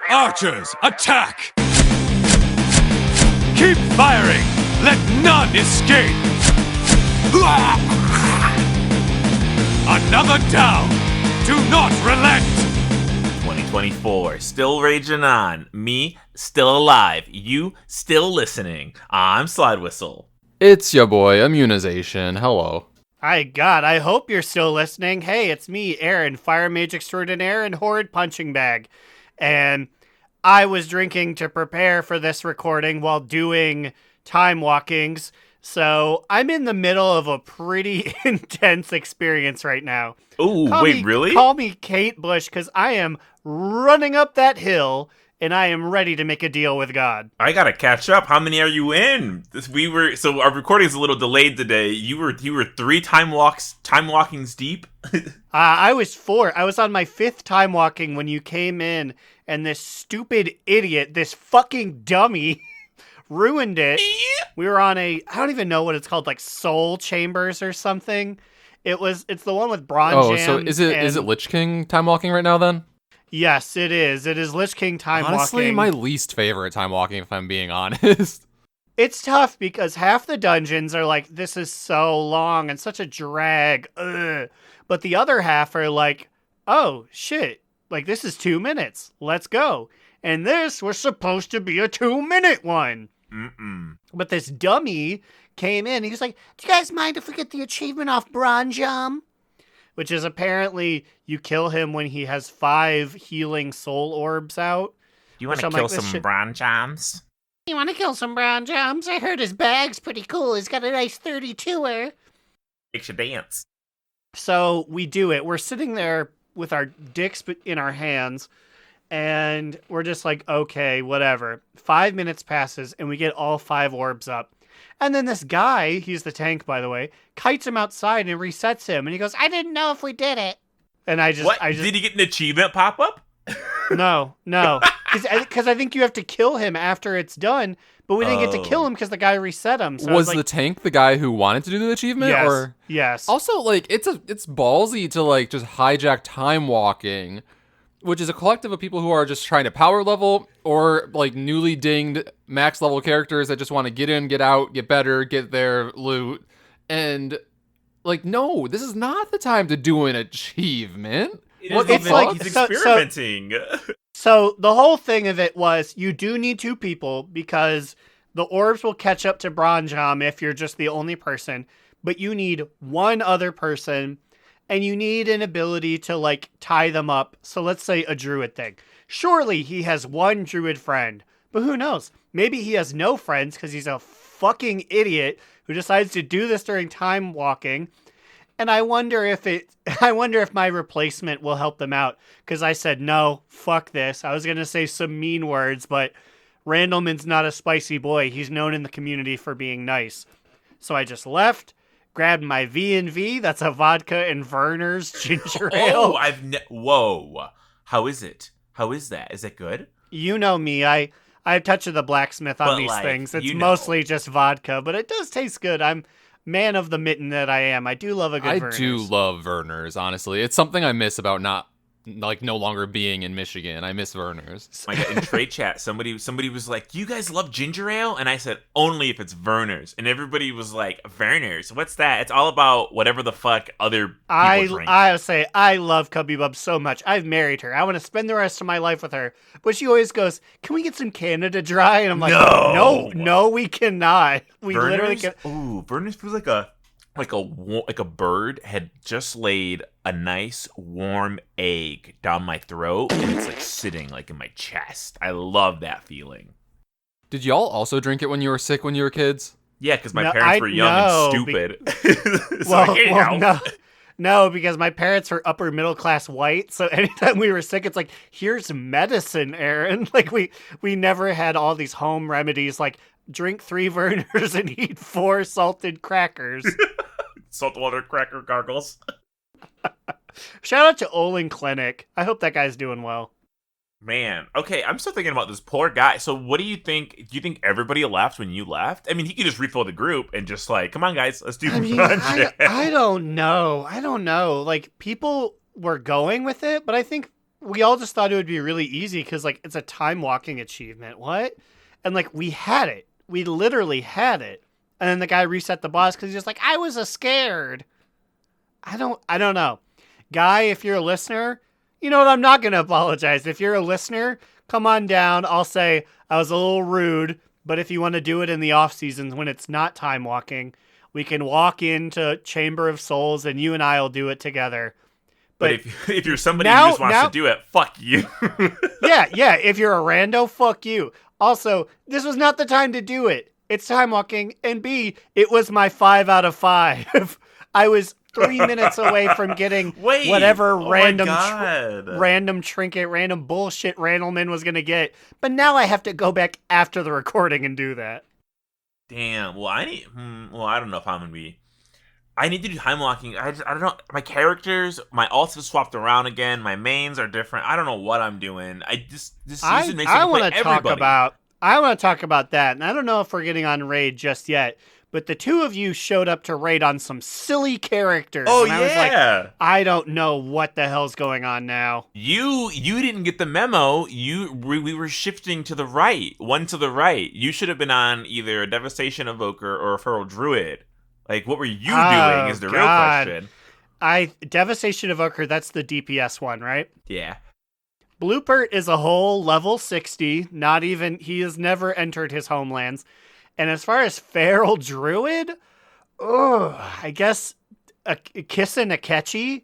Archers, attack! Keep firing! Let none escape! Another down! Do not relent! 2024, still raging on. Me, still alive. You, still listening. I'm Slidewhistle. It's your boy, Immunization. Hello. Hi, God, I hope you're still listening. Hey, it's me, Aaron, Fire Mage Extraordinaire and Horrid Punching Bag. And I was drinking to prepare for this recording while doing time walkings. So I'm in the middle of a pretty intense experience right now. Ooh, really? Call me Kate Bush, because I am running up that hill, and I am ready to make a deal with God. I gotta catch up. How many are you in? So our recording is a little delayed today. You were 3 time walkings deep. I was 4. I was on my 5th time walking when you came in, and this stupid idiot, this fucking dummy, ruined it. We were on I don't even know what it's called, like Soul Chambers or something. It's the one with Bronze Jam. So is it Lich King time walking right now then? Yes, it is. It is Lich King time walking. Honestly, my least favorite time walking, if I'm being honest. It's tough because half the dungeons are like, this is so long and such a drag. Ugh. But the other half are like, oh, shit. Like, this is 2 minutes. Let's go. And this was supposed to be a 2-minute one. But this dummy came in. He was like, do you guys mind if we get the achievement off Bronze Jam? Which is apparently you kill him when he has 5 healing soul orbs out. You want to kill some bronze jams? You want to kill some Bronze Jams? I heard his bag's pretty cool. He's got a nice 32er. Makes you dance. So we do it. We're sitting there with our dicks in our hands, and we're just like, okay, whatever. 5 minutes passes, and we get all 5 orbs up. And then this guy, he's the tank, by the way, kites him outside and resets him. And he goes, I didn't know if we did it. And I just... Did he get an achievement pop up? No. Because I think you have to kill him after it's done. But we didn't get to kill him because the guy reset him. So was the tank the guy who wanted to do the achievement? Yes. Yes. Also, like, it's ballsy to, like, just hijack time walking, which is a collective of people who are just trying to power level or, like, newly dinged max level characters that just want to get in, get out, get better, get their loot. And, like, no, this is not the time to do an achievement. It's like he's experimenting. So the whole thing of it was you do need 2 people because the orbs will catch up to Bronze Jam if you're just the only person. But you need 1 other person. And you need an ability to, like, tie them up. So let's say a druid thing. Surely he has 1 druid friend. But who knows? Maybe he has no friends because he's a fucking idiot who decides to do this during time walking. And I wonder if my replacement will help them out. Because I said, no, fuck this. I was going to say some mean words, but Randleman's not a spicy boy. He's known in the community for being nice. So I just left. Grabbed my V&V, that's a vodka and Vernor's ginger ale. Whoa. How is it? How is that? Is it good? You know me, I have touch of the blacksmith on these things. It's mostly just vodka, but it does taste good. I'm man of the mitten that I am. I do love a good Vernor's. I do love Vernor's, honestly. It's something I miss about no longer being in Michigan. I miss Vernor's. Like in trade chat, somebody was like, "Do you guys love ginger ale?" And I said, "Only if it's Vernor's." And everybody was like, "Vernor's? What's that?" It's all about whatever the fuck other people drink. I say I love Cubby Bub so much. I've married her. I want to spend the rest of my life with her. But she always goes, "Can we get some Canada Dry?" And I'm like, "No, we cannot. We Vernor's? Literally can." Ooh, Vernor's feels like a bird had just laid a nice warm egg down my throat, and it's like sitting like in my chest. I love that feeling. Did y'all also drink it when you were sick when you were kids? Yeah, because my parents were young and stupid. No, because my parents were upper middle class white, so anytime we were sick, it's like, here's medicine, Aaron. Like we never had all these home remedies like drink 3 Vernors and eat 4 salted crackers. Saltwater cracker gargles. Shout out to Olin Clinic. I hope that guy's doing well. Man, okay, I'm still thinking about this poor guy. So what do you think? Do you think everybody left when you left? I mean, he could just refill the group and just like, come on, guys, let's do I don't know. Like, people were going with it, but I think we all just thought it would be really easy because, like, it's a time walking achievement. What? And, like, we had it. We literally had it. And then the guy reset the boss because he's just like, I was scared. I don't know. Guy, if you're a listener, you know what? I'm not going to apologize. If you're a listener, come on down. I'll say I was a little rude, but if you want to do it in the off seasons when it's not time walking, we can walk into Chamber of Souls and you and I will do it together. But if you're somebody who just wants to do it, fuck you. yeah. If you're a rando, fuck you. Also, this was not the time to do it. It's time walking. And B, it was my 5 out of 5. I was 3 minutes away from getting whatever random trinket, random bullshit Randleman was going to get. But now I have to go back after the recording and do that. Damn. Well, I don't know if I'm going to be... I need to do time walking. I don't know. My characters, my alts have swapped around again. My mains are different. I don't know what I'm doing. This season makes me play everybody. I want to talk about that. And I don't know if we're getting on raid just yet. But the two of you showed up to raid on some silly characters. Oh, and I was like, I don't know what the hell's going on now. You didn't get the memo. We were shifting to the right. One to the right. You should have been on either a Devastation Evoker or a Feral Druid. Like, what were you doing is the real question. Devastation Evoker, that's the DPS one, right? Yeah. Bloopert is a whole level 60. He has never entered his homelands. And as far as Feral Druid, I guess a Kissin' Akechi.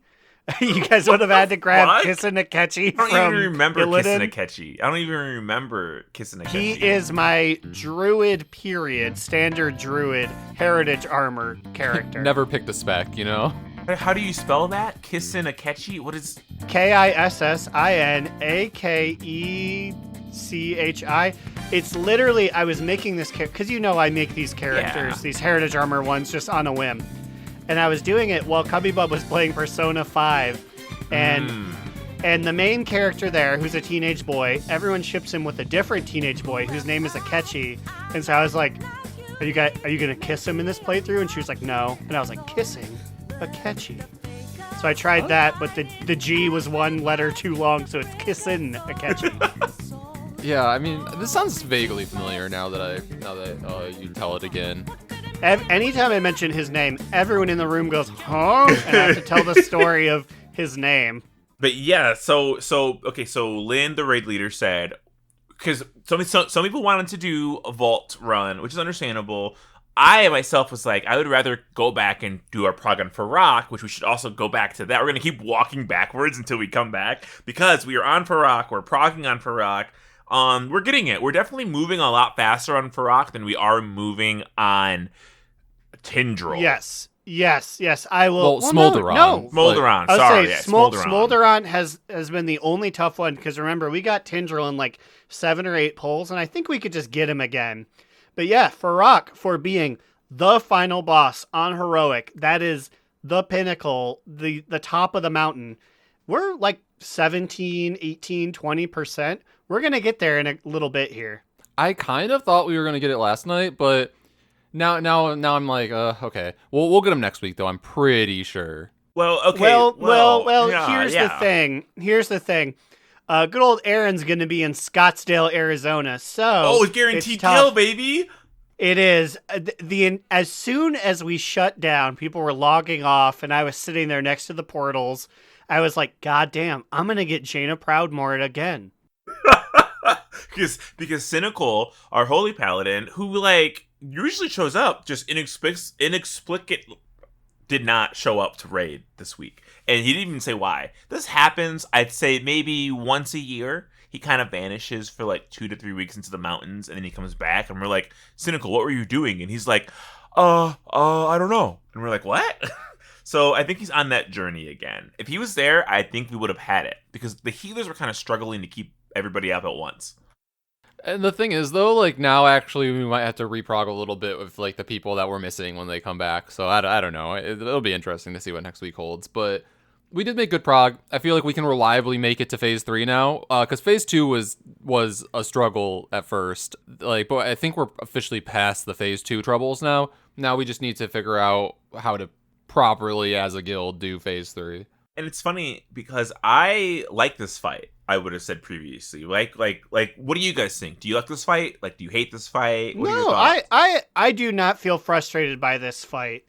You guys would have had to grab Kissin' Akechi from I don't even remember Illidan. Kissin' Akechi. I don't even remember Kissin' Akechi. He is my Druid period, standard Druid, heritage armor character. Never picked a spec, you know? How do you spell that? Kissin' Akechi? What is... KISSINAKECHI. It's literally, I was making this character, because you know I make these characters, these heritage armor ones, just on a whim. And I was doing it while Cubby Bub was playing Persona 5. And the main character there, who's a teenage boy, everyone ships him with a different teenage boy whose name is Akechi. And so I was like, are you going to kiss him in this playthrough? And she was like, no. And I was like, kissing Akechi. So I tried that, but the G was one letter too long, so it's Kissin' Akechi. Yeah, I mean, this sounds vaguely familiar now that you tell it again. Anytime I mention his name, everyone in the room goes, huh? And I have to tell the story of his name. But yeah, so Lynn, the raid leader, said, because some people wanted to do a vault run, which is understandable. I myself was like, I would rather go back and do our prog on Farrak, which we should also go back to that. We're going to keep walking backwards until we come back, because we are on Farrak, we're progging on Farrak. We're getting it. We're definitely moving a lot faster on Farrak than we are moving on Tindril. Yes. I will. Well, Smolderon. No. Smolderon. I Sorry, say Smolderon. Smolderon has been the only tough one, because remember, we got Tindril in like 7 or 8 polls, and I think we could just get him again. But yeah, Farrak, for being the final boss on Heroic, that is the pinnacle, the top of the mountain. We're like 17, 18, 20%. We're going to get there in a little bit here. I kind of thought we were going to get it last night, but now I'm like, okay. We'll get him next week, though, I'm pretty sure. Well, okay. Well, yeah, here's the thing. Good old Aaron's going to be in Scottsdale, Arizona, so... it's guaranteed kill, baby! It is. As soon as we shut down, people were logging off, and I was sitting there next to the portals. I was like, God damn, I'm going to get Jaina Proudmore again. because Cynical, our holy paladin, who like usually shows up, just inexplicably did not show up to raid this week, and he didn't even say why. This happens, I'd say maybe once a year. He kind of vanishes for like 2 to 3 weeks into the mountains, and then he comes back, and we're like, Cynical, what were you doing? And he's like, I don't know. And we're like, what? So I think he's on that journey again. If he was there, I think we would have had it, because the healers were kind of struggling to keep everybody up at once. And the thing is, though, like, now actually we might have to reprog a little bit with like the people that we're missing when they come back. So I don't know. It'll be interesting to see what next week holds. But we did make good prog. I feel like we can reliably make it to phase 3 now, because phase 2 was a struggle at first. Like, but I think we're officially past the phase 2 troubles now. Now we just need to figure out how to properly, as a guild, do phase 3. And it's funny because I like this fight. I would have said previously. Like, what do you guys think? Do you like this fight? Like, do you hate this fight? What are your No, thoughts? I do not feel frustrated by this fight.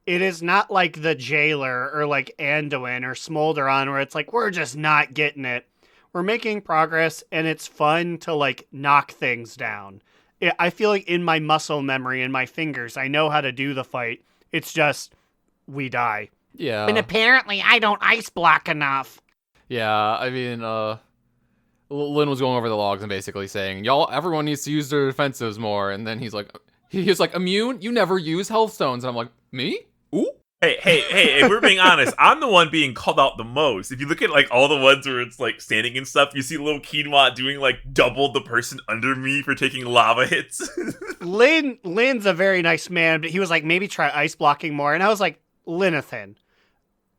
It is not like the Jailer or like Anduin or Smolderon where it's like, we're just not getting it. We're making progress and it's fun to like knock things down. I feel like in my muscle memory and my fingers, I know how to do the fight. It's just, we die. Yeah. And apparently I don't ice block enough. Yeah, I mean, Lynn was going over the logs and basically saying, everyone needs to use their defensives more. And then he was like, Immune, you never use health stones. And I'm like, me? Ooh. Hey, if we're being honest, I'm the one being called out the most. If you look at like all the ones where it's like standing and stuff, you see little quinoa doing like double the person under me for taking lava hits. Lynn's a very nice man, but he was like, maybe try ice blocking more. And I was like, Linnathan,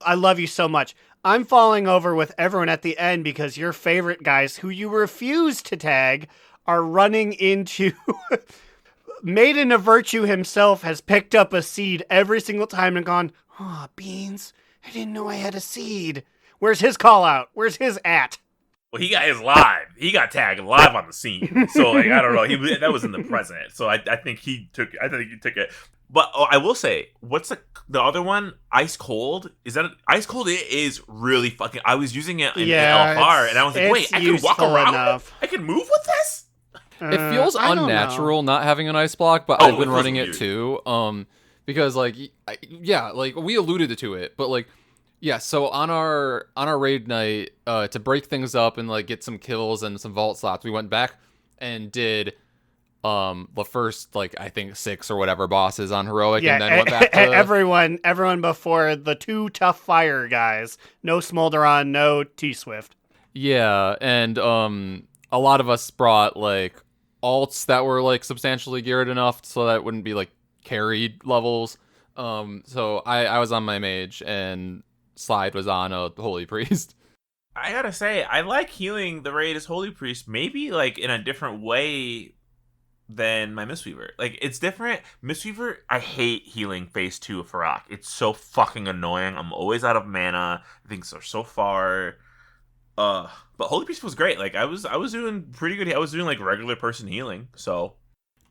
I love you so much. I'm falling over with everyone at the end because your favorite guys who you refuse to tag are running into... Maiden of Virtue himself has picked up a seed every single time and gone, Beans, I didn't know I had a seed. Where's his call out? Where's his at? Well, he got his live. He got tagged live on the scene. So, like, I don't know. That was in the present. So I think he took it. But I will say, what's the other one? Ice Cold? Is that Ice Cold? It is really fucking... I was using it in LFR, and I was like, wait, I can walk around? I can move with this? It feels unnatural not having an ice block, but I've been running it too. Because like, like we alluded to it, but like, yeah. So on our raid night, to break things up and like get some kills and some vault slots, we went back and did the first like I think 6 or whatever bosses on heroic, and then went back to everyone before the 2 tough fire guys. No Smolderon, no T-Swift. Yeah, and a lot of us brought like alts that were like substantially geared enough so that it wouldn't be like carried levels. So I was on my mage and Slide was on a holy priest. I gotta say, I like healing the raid as holy priest, maybe like in a different way than my Mistweaver. Like, it's different. Mistweaver, I hate healing phase 2 of Farak. It's so fucking annoying. I'm always out of mana. Things are so far. But Holy Priest was great. Like, I was doing pretty good. I was doing like regular person healing. So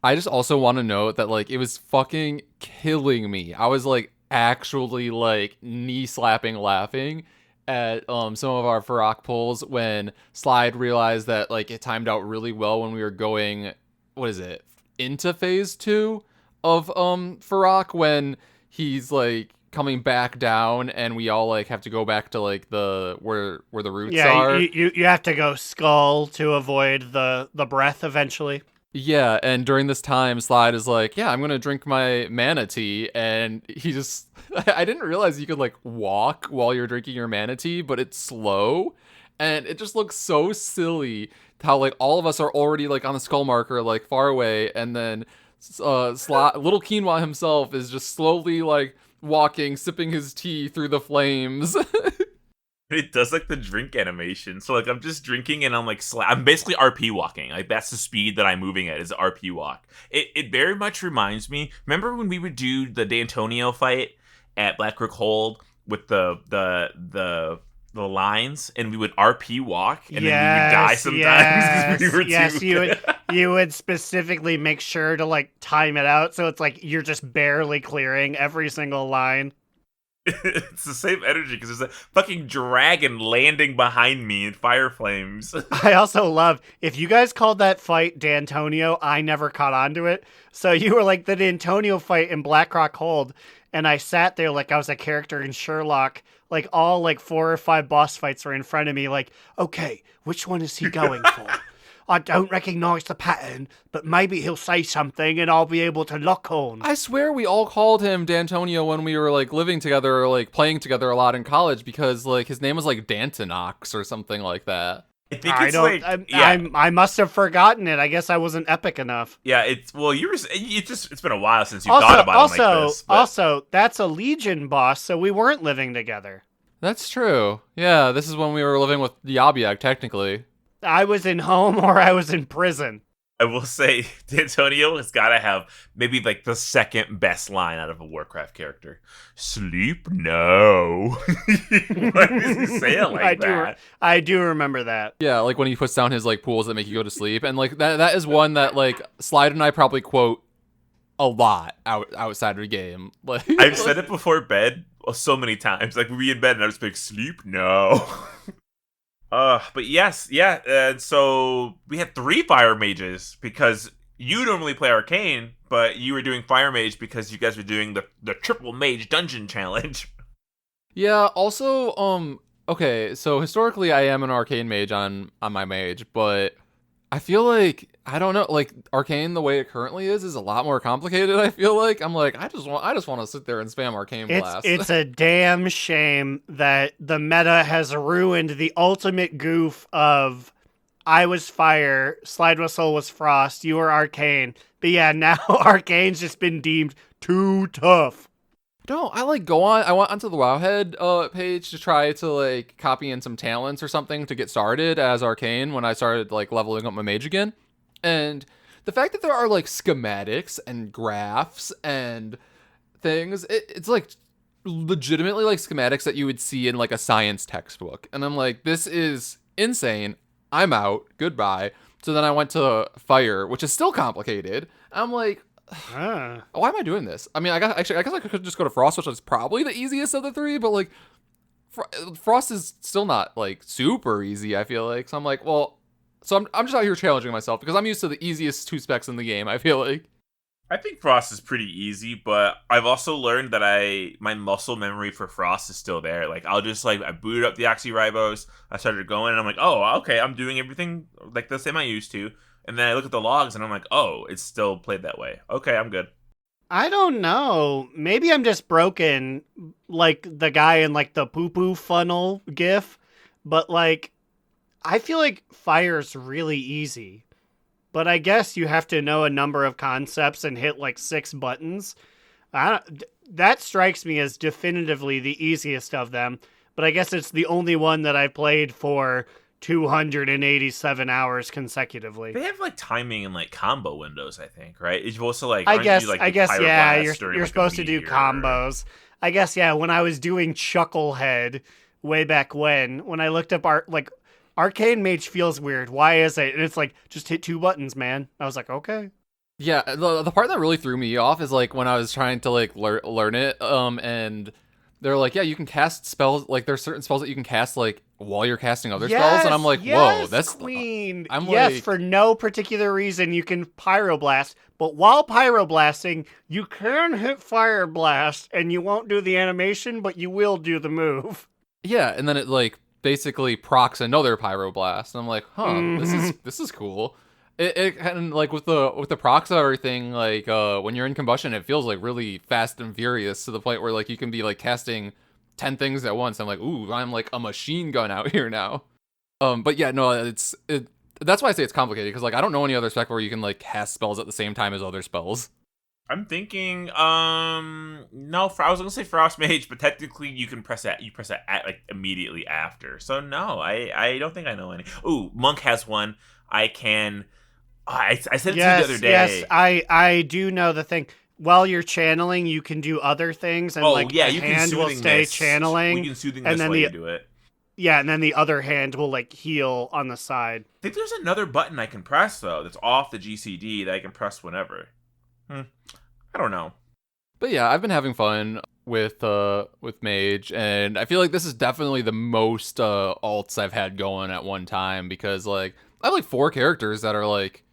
I just also want to note that like it was fucking killing me. I was like actually like knee slapping laughing at some of our Farak pulls when Slide realized that like it timed out really well when we were going, what is it, into phase 2 of Farak, when he's like coming back down and we all like have to go back to like the where the roots are. You have to go skull to avoid the breath eventually. Yeah, and during this time Slide is like, yeah, I'm gonna drink my mana tea, and he just I didn't realize you could like walk while you're drinking your mana tea, but it's slow and it just looks so silly how like all of us are already like on the skull marker like far away, and then little Quinoa himself is just slowly like walking, sipping his tea through the flames. It does like the drink animation. So like I'm just drinking and I'm like I'm basically RP walking. Like that's the speed that I'm moving at, is RP walk. It very much reminds me. Remember when we would do the D'Antonio fight at Black Rook Hold with the lines, and we would RP walk, and then we would die sometimes because we were too. You would specifically make sure to like time it out so it's like you're just barely clearing every single line. It's the same energy because there's a fucking dragon landing behind me in fire flames. I also love, if you guys called that fight D'Antonio, I never caught on to it. So you were like the D'Antonio fight in Blackrock Hold, and I sat there like I was a character in Sherlock. Like all like 4 or 5 boss fights were in front of me. Like, okay, which one is he going for? I don't recognize the pattern, but maybe he'll say something and I'll be able to lock on. I swear we all called him D'Antonio when we were like living together or like playing together a lot in college, because like his name was like Dantanox or something like that. I think it's I must have forgotten it. I guess I wasn't epic enough. Yeah, it's been a while since you thought about it like this. Also, that's a Legion boss, so we weren't living together. That's true. Yeah, this is when we were living with Yabiak, technically. I was in home or I was in prison. I will say D'Antonio has got to have maybe like the second best line out of a Warcraft character. Sleep? No. Why does he say it like that? I do remember that. Yeah, like when he puts down his like pools that make you go to sleep, and like that is one that like Slide and I probably quote a lot outside of the game. Like I've said it before bed so many times. Like we'd be in bed and I was like, sleep? No. But yes, yeah. So we had 3 fire mages because you normally play arcane, but you were doing fire mage because you guys were doing the triple mage dungeon challenge. Yeah, also, okay, so historically I am an arcane mage on my mage, but I feel like I don't know, like arcane the way it currently is a lot more complicated. I feel like I'm like I just want to sit there and spam arcane blast. It's a damn shame that the meta has ruined the ultimate goof of I was fire, Slidewhistle was frost, you were arcane. But yeah, now arcane's just been deemed too tough. No, I went onto the Wowhead page to try to like copy in some talents or something to get started as arcane when I started like leveling up my mage again. And the fact that there are like schematics and graphs and things, it's like legitimately like schematics that you would see in like a science textbook. And I'm like, this is insane. I'm out. Goodbye. So then I went to fire, which is still complicated. I'm like, why am I doing this? I mean, I guess I could just go to Frost, which is probably the easiest of the 3, but like Frost is still not like super easy, I feel like. So I'm like, well, so I'm just out here challenging myself because I'm used to the easiest 2 specs in the game, I feel like. I think Frost is pretty easy, but I've also learned that my muscle memory for Frost is still there. Like I'll just like I booted up the Oxyribos, I started going, and I'm like, oh, okay, I'm doing everything like the same I used to. And then I look at the logs and I'm like, oh, it's still played that way. Okay, I'm good. I don't know. Maybe I'm just broken like the guy in like the poo-poo funnel gif, but like I feel like fire's really easy. But I guess you have to know a number of concepts and hit like 6 buttons. That strikes me as definitively the easiest of them. But I guess it's the only one that I've played for 287 hours consecutively. They have like timing and like combo windows, I think, right? You're supposed to like. I guess yeah. You're You're supposed to do combos. I guess yeah. When I was doing Chucklehead way back when I looked up Arcane Mage feels weird. Why is it? And it's like, just hit 2 buttons, man. I was like, okay. Yeah, the part that really threw me off is like when I was trying to like learn it, and they're like, yeah, you can cast spells. Like there's certain spells that you can cast like while you're casting other spells, and I'm like, whoa, that's queen. I'm yes, like, for no particular reason you can pyroblast, but while pyroblasting, you can hit fire blast, and you won't do the animation, but you will do the move. Yeah, and then it like basically procs another pyroblast, and I'm like, this is cool. It and like with the procs and everything, like when you're in combustion, it feels like really fast and furious to the point where like you can be like casting 10 things at once. I'm like, ooh, I'm like a machine gun out here now. But yeah, no, that's why I say it's complicated, because like I don't know any other spec where you can like cast spells at the same time as other spells. I'm thinking, no, I was gonna say Frost Mage, but technically you press that like immediately after. So no, I don't think I know any. Ooh, Monk has one. I can. I said it to you the other day. Yes, I do know the thing. While you're channeling, you can do other things, and the hand will stay channeling. You can soothing this while you do it. Yeah, and then the other hand will like heal on the side. I think there's another button I can press though that's off the GCD that I can press whenever. I don't know. But yeah, I've been having fun with Mage, and I feel like this is definitely the most alts I've had going at one time, because like I have like 4 characters that are like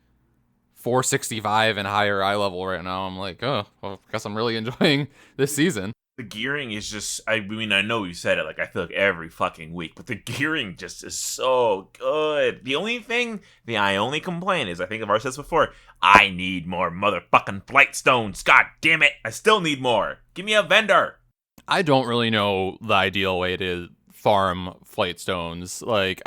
465 and higher eye level right now. I'm like, oh, well, I guess I'm really enjoying this season. The gearing is just, I mean, I know you said it, like, I feel like every fucking week, but the gearing just is so good. The only thing, I only complain is, I think I've already said this before, I need more motherfucking flight stones. God damn it. I still need more. Give me a vendor. I don't really know the ideal way to farm flight stones. Like,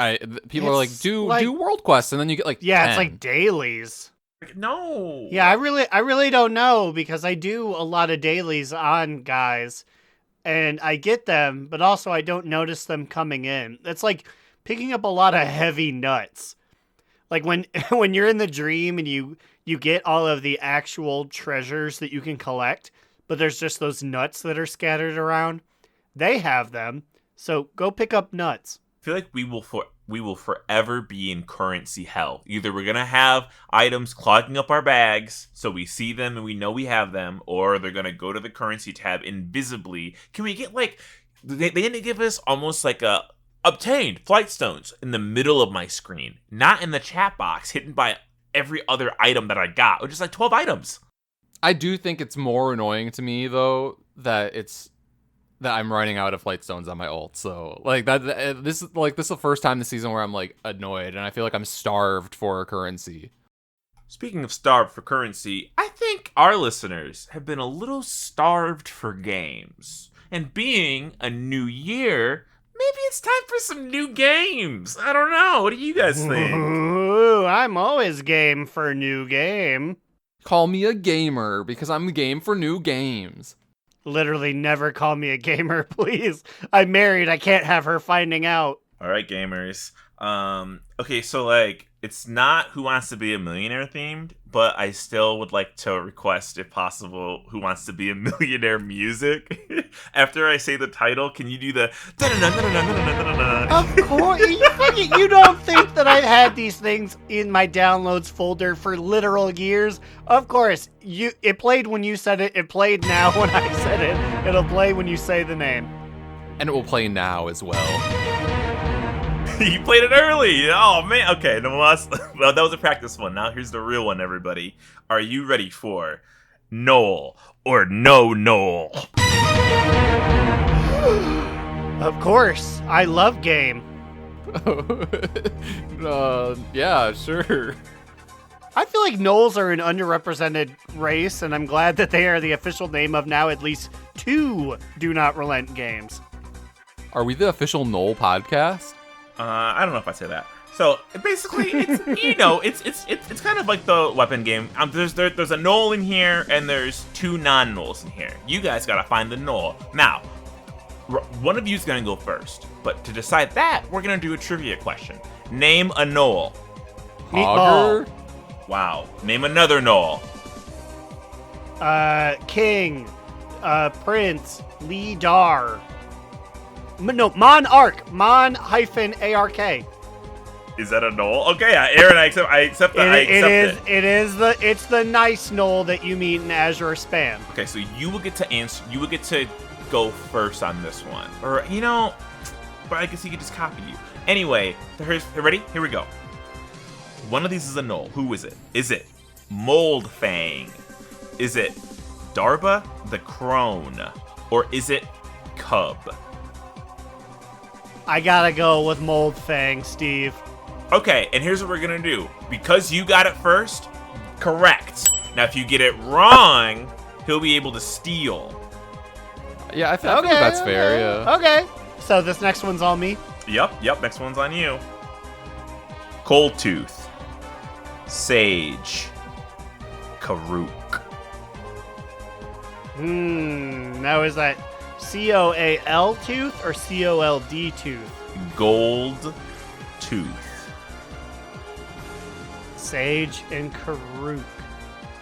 people are like, do world quests, and then you get like 10. It's like dailies. No. Yeah, I really don't know, because I do a lot of dailies on guys, and I get them, but also I don't notice them coming in. It's like picking up a lot of heavy nuts. Like when when you're in the dream and you get all of the actual treasures that you can collect, but there's just those nuts that are scattered around. They have them, so go pick up nuts. I feel like we will forever be in currency hell. Either we're gonna have items clogging up our bags, so we see them and we know we have them, or they're gonna go to the currency tab invisibly. Can we get like they didn't give us almost like a obtained flight stones in the middle of my screen, not in the chat box, hidden by every other item that I got, or just like 12 items. I do think it's more annoying to me though that I'm running out of flight stones on my ult. So like this is the first time this season where I'm like annoyed, and I feel like I'm starved for currency. Speaking of starved for currency, I think our listeners have been a little starved for games. And being a new year, maybe it's time for some new games. I don't know. What do you guys think? Ooh, I'm always game for new game. Call me a gamer because I'm game for new games. Literally never call me a gamer, please. I'm married. I can't have her finding out. All right, gamers. Okay, so like it's not Who Wants to Be a Millionaire themed, but I still would like to request, if possible, Who Wants to Be a Millionaire music. After I say the title, can you do the Of course. You don't think that I've had these things in my downloads folder for literal years? Of course. It played when you said it. It played now when I said it. It'll play when you say the name. And it will play now as well. You played it early. Oh man. Okay, well, that was a practice one. Now here's the real one, everybody. Are you ready for Noel or No Noel? Of course. I love game. Yeah, sure. I feel like Gnolls are an underrepresented race, and I'm glad that they are the official name of now at least 2 Do Not Relent games. Are we the official Gnoll podcast? I don't know if I say that. So basically, it's kind of like the weapon game. There's a Gnoll in here, and there's 2 non-Gnolls in here. You guys gotta find the Gnoll. Now, one of you's gonna go first, but to decide that, we're gonna do a trivia question. Name a Gnoll. Hogger? Wow. Name another Gnoll. King, Prince, Lidar. Monarch. Mon-ARK. Is that a Gnoll? Okay, Aaron, I accept that. It's the nice Gnoll that you meet in Azure Spam. Okay, so you will get to answer. You will get to go first on this one, or but I guess he could just copy you. Anyway, ready? Here we go. One of these is a Gnoll. Who is it? Is it Moldfang? Is it Darba the Crone? Or is it Cub? I gotta go with Moldfang, Steve. Okay, and here's what we're gonna do. Because you got it first, correct. Now, if you get it wrong, he'll be able to steal. Yeah, I think that's fair, yeah. Okay. So this next one's on me? Yep, next one's on you. Cold Tooth. Sage. Karuk. Now is that COAL tooth or COLD tooth? Gold Tooth. Sage and Karuk.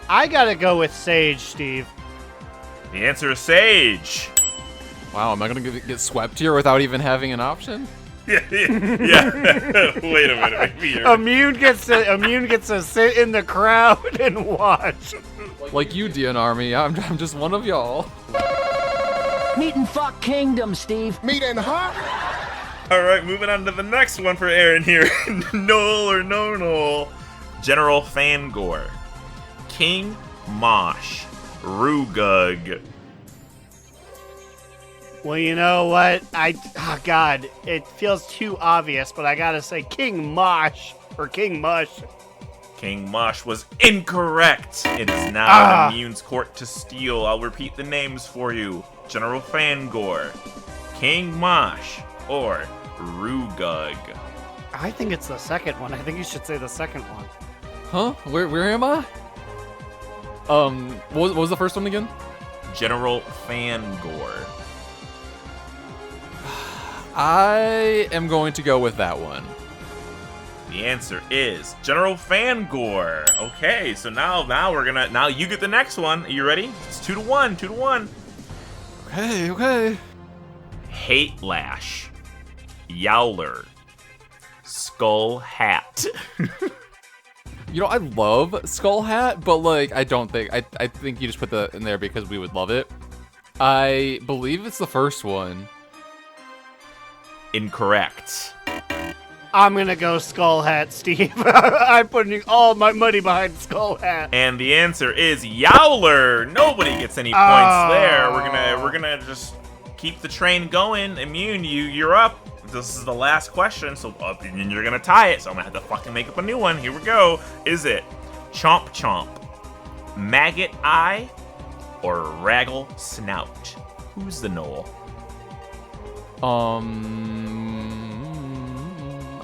I gotta go with Sage, Steve. The answer is Sage. Wow, am I gonna get swept here without even having an option? Yeah. Wait a minute. Immune gets to sit in the crowd and watch. Like you, DN Army, I'm just one of y'all. Meat and fuck kingdom, Steve. Meat and hot. All right, moving on to the next one for Aaron here. Noel or no Noel. General Fangor. King Mosh. Rugug. Well, you know what? God, it feels too obvious, but I gotta say King Mosh or King Mush. King Mosh was incorrect. It is now Immune's court to steal. I'll repeat the names for you. General Fangor, King Mosh, or Rugug. I think it's the second one. I think you should say the second one. Huh? Where am I? What was the first one again? General Fangor. I am going to go with that one. The answer is General Fangor. Okay, so now you get the next one. Are you ready? It's 2-1, 2-1. Okay. Hate Lash, Yowler, Skull Hat. You know, I love Skull Hat, but like I think you just put that in there because we would love it. I believe it's the first one. Incorrect. I'm gonna go Skull Hat, Steve. I'm putting all my money behind Skull Hat. And the answer is Yowler. Nobody gets any points there. We're gonna just keep the train going. Immune, you're up. This is the last question, so and you're gonna tie it. So I'm gonna have to fucking make up a new one. Here we go. Is it Chomp Chomp, Maggot Eye, or Raggle Snout? Who's the Knoll?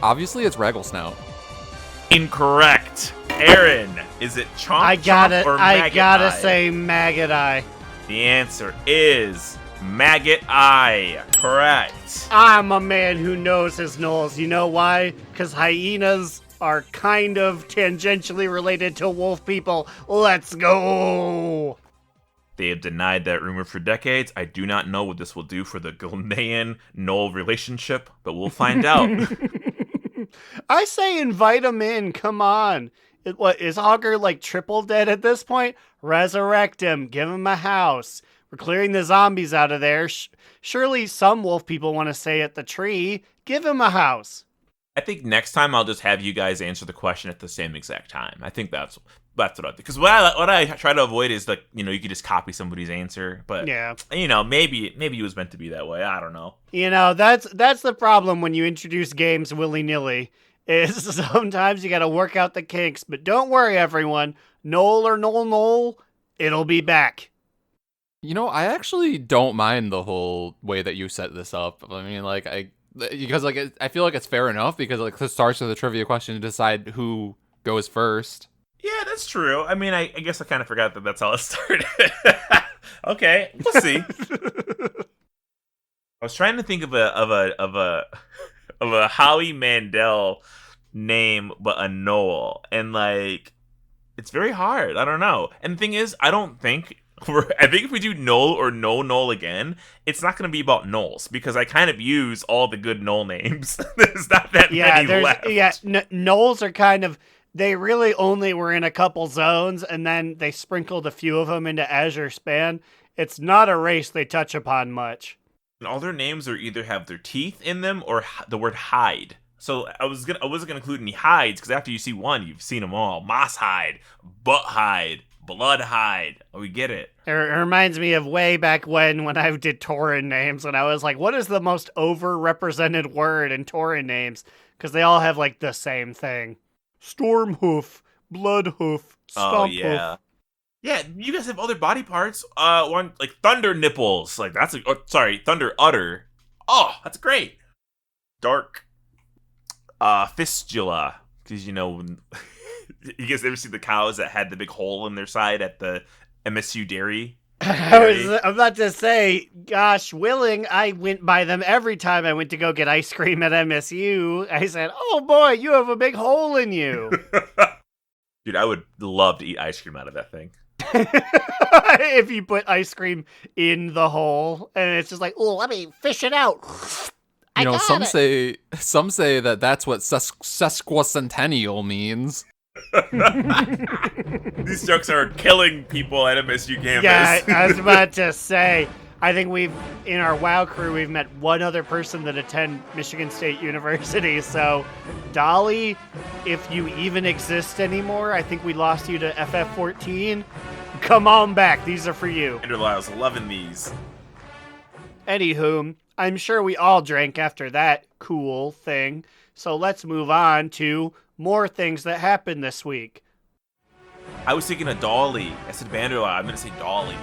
Obviously it's Raggle Snout. Incorrect. Aaron, is it Chomp Chomp or Maggot Eye? I gotta say Maggot Eye. The answer is Maggot Eye. Correct. I'm a man who knows his knolls. You know why? Because hyenas are kind of tangentially related to wolf people. Let's go. They have denied that rumor for decades. I do not know what this will do for the Gilnean-Knoll relationship, but we'll find out. I say invite him in. Come on. Is Augur like triple dead at this point? Resurrect him. Give him a house. We're clearing the zombies out of there. Surely some wolf people want to stay at the tree. Give him a house. I think next time I'll just have you guys answer the question at the same exact time. I think that's what I do. Because what I try to avoid is like, you could just copy somebody's answer. But yeah, maybe it was meant to be that way. I don't know. That's the problem when you introduce games willy-nilly. Is sometimes you got to work out the kinks. But don't worry, everyone. Knoll or Knoll, it'll be back. I actually don't mind the whole way that you set this up. I mean, because I feel like it's fair enough because it starts with a trivia question to decide who goes first. Yeah, that's true. I mean, I guess I kind of forgot that that's how it started. Okay, we'll see. I was trying to think of a Howie Mandel name, but a Knoll, and it's very hard. I don't know. And the thing is, I think if we do Knoll or no Knoll again, it's not going to be about Knolls because I kind of use all the good Knoll names. There's not that many left. Yeah, Knolls are kind of. They really only were in a couple zones, and then they sprinkled a few of them into Azure Span. It's not a race they touch upon much. And all their names are either have their teeth in them or the word hide. So I wasn't gonna include any hides because after you see one, you've seen them all: moss hide, butt hide, blood hide. Oh, we get it. It reminds me of way back when I did Tauren names, and I was like, "What is the most overrepresented word in Tauren names?" Because they all have the same thing. Stormhoof, Bloodhoof, Stomphoof. Oh, yeah. Yeah, you guys have other body parts. One Thunder Nipples. Thunder Udder. Oh, that's great. Dark Fistula. Because, you guys ever see the cows that had the big hole in their side at the MSU dairy? I'm about to say, gosh willing, I went by them every time I went to go get ice cream at MSU. I said, oh boy, you have a big hole in you. Dude, I would love to eat ice cream out of that thing. If you put ice cream in the hole, and it's just oh, let me fish it out. Some say that's what sesquicentennial means. These jokes are killing people at MSU campus. Yeah, I was about to say, I think in our WoW crew, we've met one other person that attend Michigan State University. So, Dolly, if you even exist anymore, I think we lost you to FF14. Come on back. These are for you. Enderlyle's loving these. Anywho, I'm sure we all drank after that cool thing. So let's move on to more things that happened this week. I was thinking of Dolly. I said Vanderlyle. I'm going to say Dolly.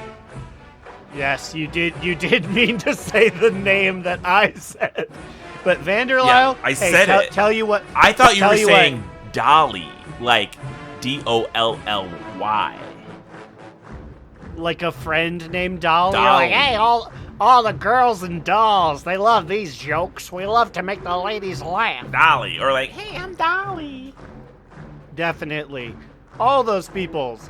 Yes, you did mean to say the name that I said. But Vanderlyle, I said it. Tell you what. I thought you were saying Dolly, like Dolly. Like a friend named Dolly. Dolly. You're like, hey, All the girls and dolls, they love these jokes. We love to make the ladies laugh. Dolly, or like, hey, I'm Dolly. Definitely. All those peoples.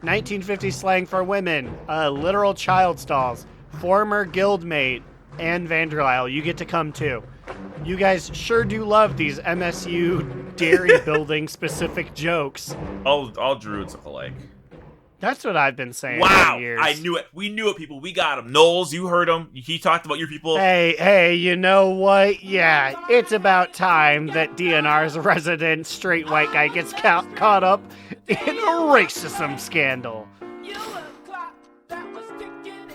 1950 slang for women, literal child stalls, former guildmate, and Vanderlyle. You get to come too. You guys sure do love these MSU dairy building specific jokes. All druids look alike. That's what I've been saying Wow, for years. I knew it. We knew it, people. We got him. Knowles, you heard him. He talked about your people. Hey, you know what? Yeah, it's about time that DNR's resident straight white guy gets caught up in a racism scandal.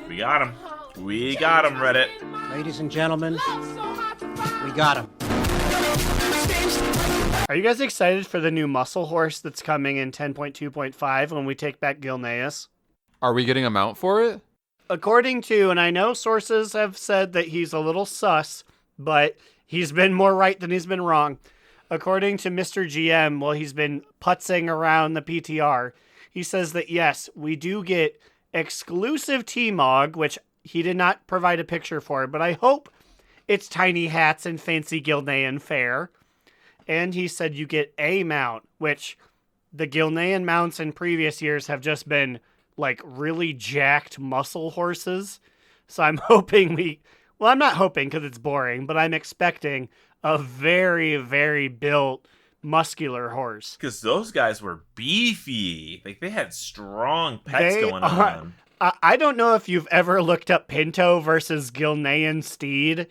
We got him. We got him, Reddit. Ladies and gentlemen, we got him. Are you guys excited for the new muscle horse that's coming in 10.2.5 when we take back Gilneas? Are we getting a mount for it? According to, and I know sources have said that he's a little sus, but he's been more right than he's been wrong. According to Mr. GM, while he's been putzing around the PTR, he says that yes, we do get exclusive T-Mog, which he did not provide a picture for, but I hope it's tiny hats and fancy Gilnean fare. And he said you get a mount, which the Gilnean mounts in previous years have just been like really jacked muscle horses. So I'm hoping I'm not hoping because it's boring, but I'm expecting a very, very built muscular horse. Because those guys were beefy. Like, they had strong pets going on. I don't know if you've ever looked up Pinto versus Gilnean steed.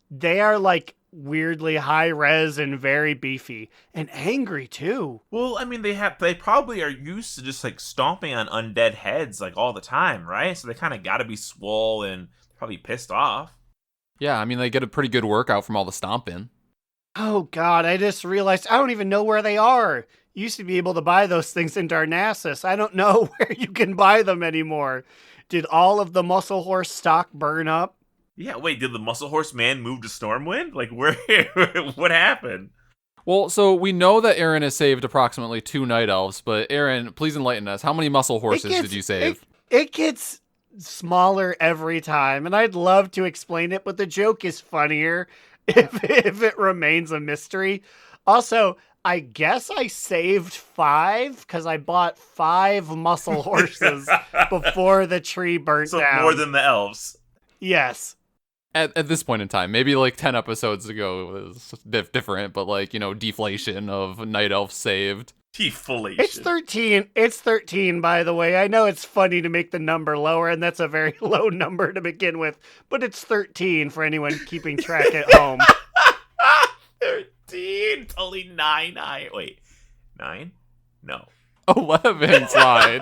They are like weirdly high res and very beefy and angry too. Well, I mean, they probably are used to just like stomping on undead heads like all the time, right? So they kind of got to be swole and probably pissed off. Yeah, I mean, they get a pretty good workout from all the stomping. Oh god, I just realized I don't even know where they are. You used to be able to buy those things in Darnassus. I don't know where you can buy them anymore. Did all of the muscle horse stock burn up? Yeah, wait, did the muscle horse man move to Stormwind? Like, where? What happened? Well, so we know that Aaron has saved approximately 2 night elves, but Aaron, please enlighten us. How many muscle horses did you save? It gets smaller every time, and I'd love to explain it, but the joke is funnier if it remains a mystery. Also, I guess I saved 5 because I bought 5 muscle horses before the tree burnt down. So more than the elves. Yes. At this point in time, maybe like 10 episodes ago it was different, but like, you know, deflation of night elf saved. Deflation. It's 13. It's 13, by the way. I know it's funny to make the number lower, and that's a very low number to begin with, but it's 13 for anyone keeping track at home. 13? Only 9. Wait. 9? No. 11 slide.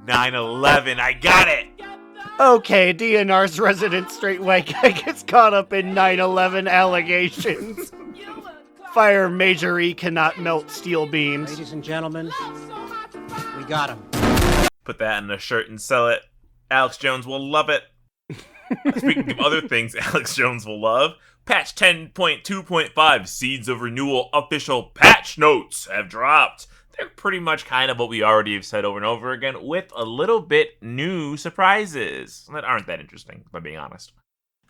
9/11. I got it. Okay, DNR's resident straight white guy gets caught up in 9/11 allegations. Fire Major E cannot melt steel beams. Ladies and gentlemen, we got him. Put that in a shirt and sell it. Alex Jones will love it. Speaking of other things Alex Jones will love, patch 10.2.5 Seeds of Renewal official patch notes have dropped. They're pretty much kind of what we already have said over and over again, with a little bit new surprises that aren't that interesting, if I'm being honest.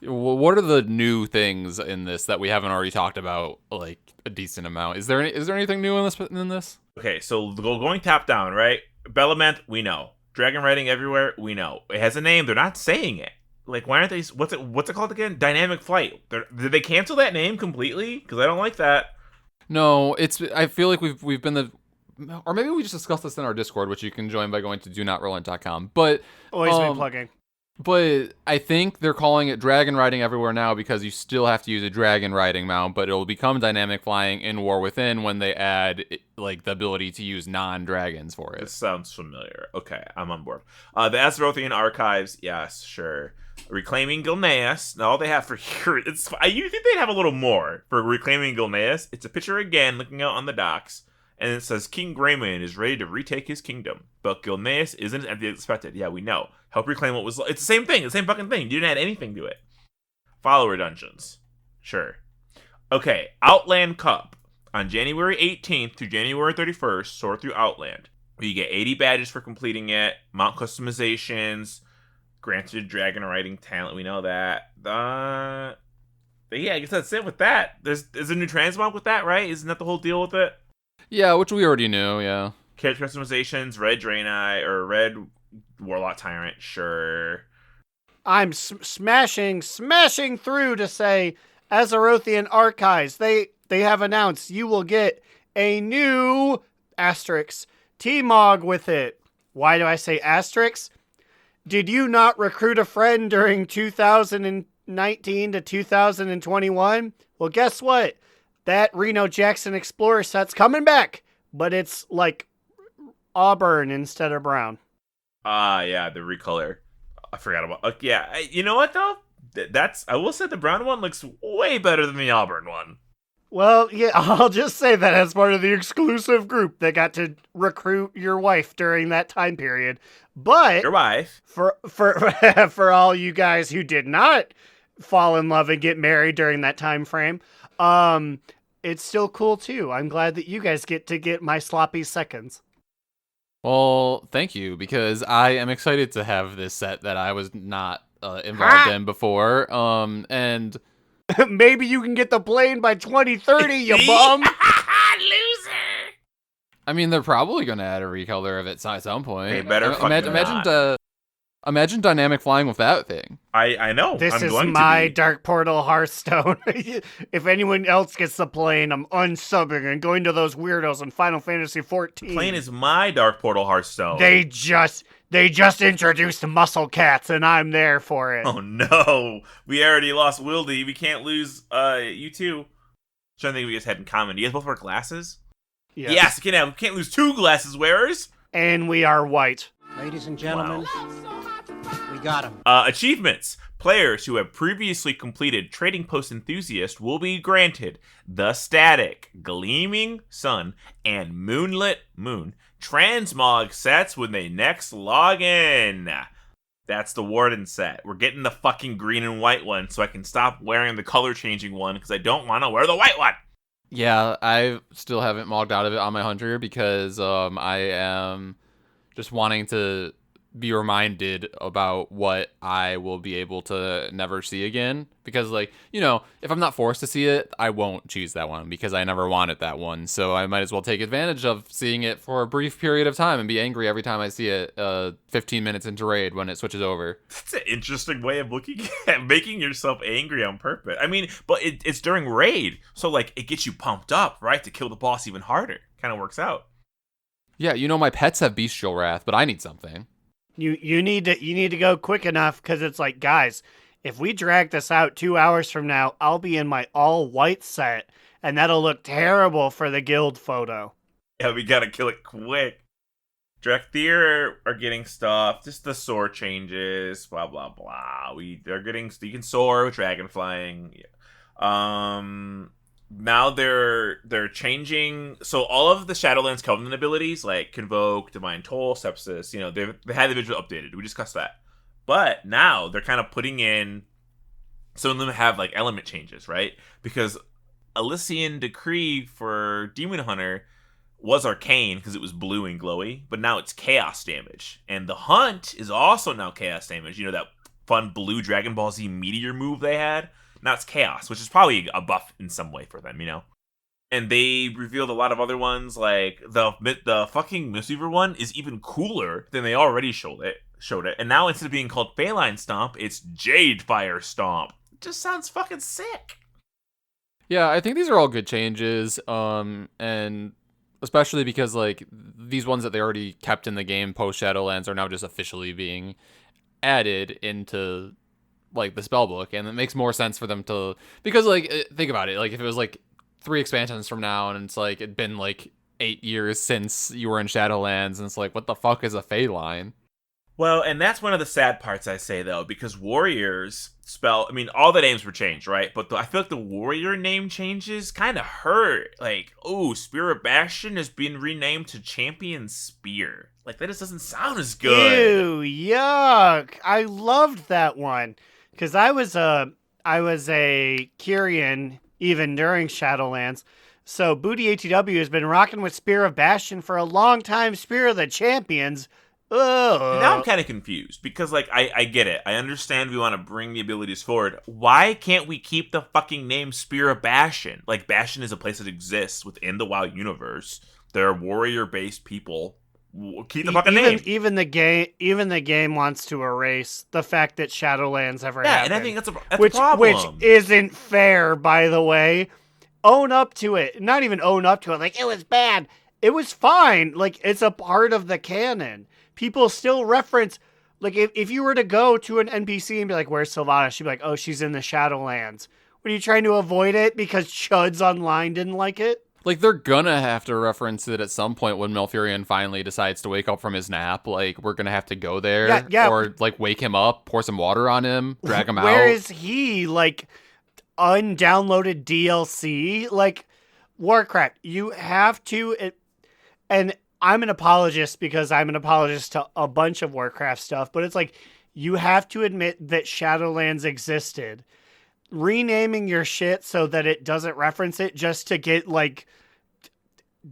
What are the new things in this that we haven't already talked about, like, a decent amount? Is there anything new in this? Okay, so going top down, right? Bellament, we know. Dragon writing everywhere, we know. It has a name, they're not saying it. Like, why aren't they... What's it called again? Dynamic Flight. Did they cancel that name completely? Because I don't like that. No, I feel like we've been or maybe we just discussed this in our Discord, which you can join by going to DoNotRelent.com. But Always be plugging. But I think they're calling it dragon riding everywhere now because you still have to use a dragon riding mount, but it'll become dynamic flying in War Within when they add like the ability to use non-dragons for it. This sounds familiar. Okay, I'm on board. The Azerothian Archives, yes, sure. Reclaiming Gilneas. All they you think they'd have a little more for Reclaiming Gilneas. It's a picture again looking out on the docks. And it says, King Greymane is ready to retake his kingdom. But Gilneas isn't as expected. Yeah, we know. Help reclaim what was... It's the same thing. The same fucking thing. You didn't add anything to it. Follower dungeons. Sure. Okay, Outland Cup. On January 18th to January 31st, sort through Outland. You get 80 badges for completing it, mount customizations, Granted dragon riding talent, we know that. But yeah, I guess that's it with that. There's a new transmog with that, right? Isn't that the whole deal with it? Yeah, which we already knew, yeah. Character customizations, red Draenei, or red Warlock Tyrant, sure. I'm smashing through to say, Azerothian Archives, they have announced you will get a new asterisk T-Mog with it. Why do I say asterisk? Did you not recruit a friend during 2019 to 2021? Well, guess what? That Reno Jackson Explorer set's coming back, but it's like auburn instead of brown. Yeah, the recolor. I forgot about. Yeah, you know what though? I will say the brown one looks way better than the auburn one. Well, yeah, I'll just say that as part of the exclusive group that got to recruit your wife during that time period. But your wife, for all you guys who did not fall in love and get married during that time frame, it's still cool too. I'm glad that you guys get to get my sloppy seconds. Well, thank you, because I am excited to have this set that I was not involved in before. And maybe you can get the plane by 2030, you bum. Loser. I mean, they're probably going to add a recolor of it at some point. They better imagine dynamic flying with that thing. I know. This is my Dark Portal Hearthstone. If anyone else gets the plane, I'm unsubbing and going to those weirdos in Final Fantasy XIV. Plane is my Dark Portal Hearthstone. They just introduced muscle cats, and I'm there for it. Oh no, we already lost Wildy. We can't lose you two. Trying to think we just had in common. Do you guys both wear glasses? Yes, we can't lose two glasses wearers. And we are white. Ladies and gentlemen, we got him. Achievements. Players who have previously completed Trading Post Enthusiast will be granted the Static, Gleaming Sun, and Moonlit Moon transmog sets when they next log in. That's the Warden set. We're getting the fucking green and white one so I can stop wearing the color changing one because I don't want to wear the white one. Yeah, I still haven't mogged out of it on my Hunter because I am just wanting to be reminded about what I will be able to never see again. Because, like, you know, if I'm not forced to see it, I won't choose that one because I never wanted that one. So I might as well take advantage of seeing it for a brief period of time and be angry every time I see it 15 minutes into raid when it switches over. That's an interesting way of looking at making yourself angry on purpose. I mean, but it's during raid. So, like, it gets you pumped up, right? To kill the boss even harder. Kind of works out. Yeah, you know, my pets have bestial wrath, but I need something. You need to go quick enough because it's like, guys, if we drag this out 2 hours from now, I'll be in my all white set, and that'll look terrible for the guild photo. Yeah, we gotta kill it quick. Drakthir are getting stuff. Just the soar changes. Blah blah blah. They're getting. You can soar with dragon flying. Now they're changing. So all of the Shadowlands Covenant abilities, like Convoke, Divine Toll, Sepsis, you know, they had the visual updated. We discussed that. But now they're kind of putting in. Some of them have like element changes, right? Because Elysian Decree for Demon Hunter was arcane because it was blue and glowy, but now it's chaos damage. And the Hunt is also now chaos damage. You know, that fun blue Dragon Ball Z meteor move they had? Now it's chaos, which is probably a buff in some way for them, you know? And they revealed a lot of other ones, like the fucking Mistweaver one is even cooler than they already showed it. And now instead of being called Phaline Stomp, it's Jade Fire Stomp. It just sounds fucking sick. Yeah, I think these are all good changes, and especially because, like, these ones that they already kept in the game post Shadowlands are now just officially being added into, like, the spellbook, and it makes more sense for them to, because, like, think about it, like, if it was, like, 3 expansions from now, and it's, like, it'd been, like, 8 years since you were in Shadowlands, and it's like, what the fuck is a Phaline? Well, and that's one of the sad parts, I say, though, because Warriors all the names were changed, right? But I feel like the Warrior name changes kind of hurt. Like, oh, Spear of Bastion has been renamed to Champion Spear. Like, that just doesn't sound as good. Ew, yuck. I loved that one. Because I was a Kyrian even during Shadowlands. So Booty ATW has been rocking with Spear of Bastion for a long time. Spear of the Champions. Now I'm kind of confused because, like, I get it. I understand we want to bring the abilities forward. Why can't we keep the fucking name Spear of Bastion? Like, Bastion is a place that exists within the WoW universe. They're warrior-based people. Keep the fucking name. Even the game wants to erase the fact that Shadowlands ever happened. And I think that's a problem. Which isn't fair, by the way. Own up to it. Not even own up to it. Like, it was bad. It was fine. Like, it's a part of the canon. People still reference, like, if you were to go to an NPC and be like, where's Sylvana? She'd be like, oh, she's in the Shadowlands. What, are you trying to avoid it because Chuds online didn't like it? Like, they're gonna have to reference it at some point when Malfurion finally decides to wake up from his nap. Like, we're gonna have to go there. Yeah. Or, like, wake him up, pour some water on him, drag him out. Where is he? Like, undownloaded DLC? Like, Warcraft, you have to... And I'm an apologist because I'm an apologist to a bunch of Warcraft stuff, but it's like, you have to admit that Shadowlands existed. Renaming your shit so that it doesn't reference it just to get, like,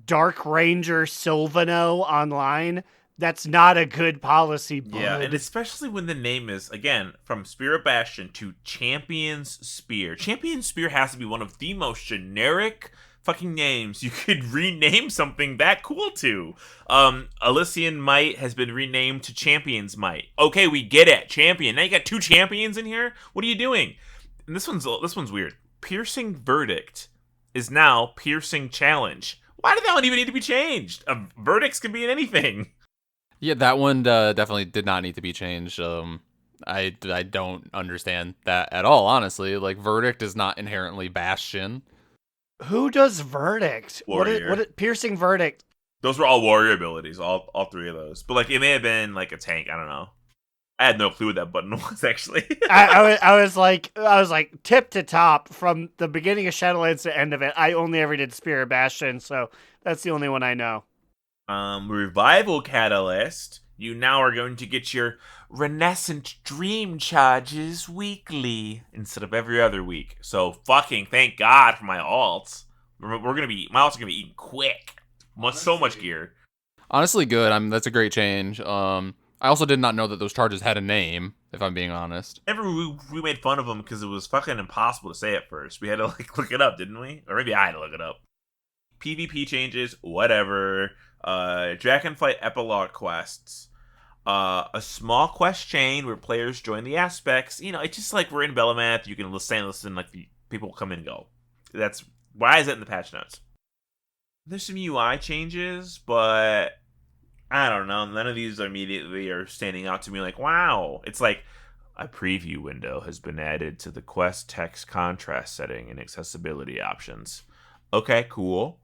Dark Ranger Sylvano online, that's not a good policy, bud. Yeah, and especially when the name is, again, from Spear of Bastion to Champion's Spear. Champion's Spear has to be one of the most generic fucking names you could rename something that cool to. Elysian Might has been renamed to Champion's Might. Okay, we get it. Champion. Now you got 2 champions in here? What are you doing? And this one's weird. Piercing Verdict is now Piercing Challenge. Why did that one even need to be changed? Verdicts can be in anything. Yeah, that one definitely did not need to be changed. I don't understand that at all, honestly. Like, Verdict is not inherently Bastion. Who does Verdict? Warrior. What Piercing Verdict? Those were all warrior abilities, all 3 of those. But, like, it may have been, like, a tank. I don't know. I had no clue what that button was, actually. I was like tip to top from the beginning of Shadowlands to end of it. I only ever did Spear of Bastion, so that's the only one I know. Revival Catalyst. You now are going to get your Renaissance Dream charges weekly instead of every other week. So fucking thank God for my alts. My alts are gonna be eaten quick. So much gear. Honestly, good. That's a great change. I also did not know that those charges had a name, if I'm being honest. We made fun of them because it was fucking impossible to say at first. We had to, like, look it up, didn't we? Or maybe I had to look it up. PvP changes, whatever. Dragonflight epilogue quests. A small quest chain where players join the aspects. You know, it's just like we're in Belamath. You can listen, like, people come and go. That's why is it in the patch notes? There's some UI changes, but I don't know. None of these immediately are standing out to me like, wow. It's like a preview window has been added to the quest text contrast setting and accessibility options. Okay, cool.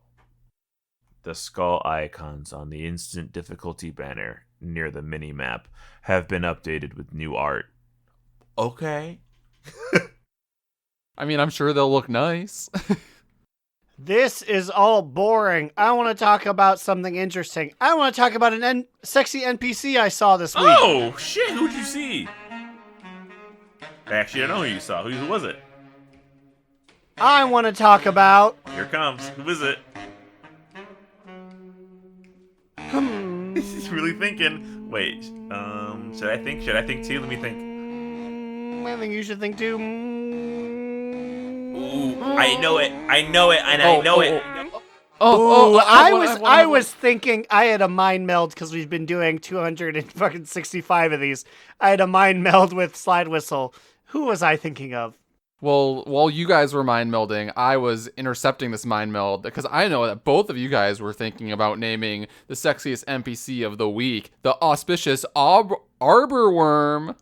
The skull icons on the instant difficulty banner near the mini-map have been updated with new art. Okay. I mean, I'm sure they'll look nice. This is all boring. I want to talk about something interesting. I want to talk about an sexy NPC I saw this week. Oh, shit. Who'd you see? Actually, I don't know who you saw. Who was it? I want to talk about... Here it comes. Who is it? He's really thinking. Wait, should I think? Should I think too? Let me think. I think you should think too. Ooh, I know it, and I know it. I was thinking I had a mind meld because we've been doing 265 of these. I had a mind meld with Slidewhistle. Who was I thinking of? Well, while you guys were mind melding, I was intercepting this mind meld because I know that both of you guys were thinking about naming the sexiest NPC of the week, the auspicious Arbor Worm.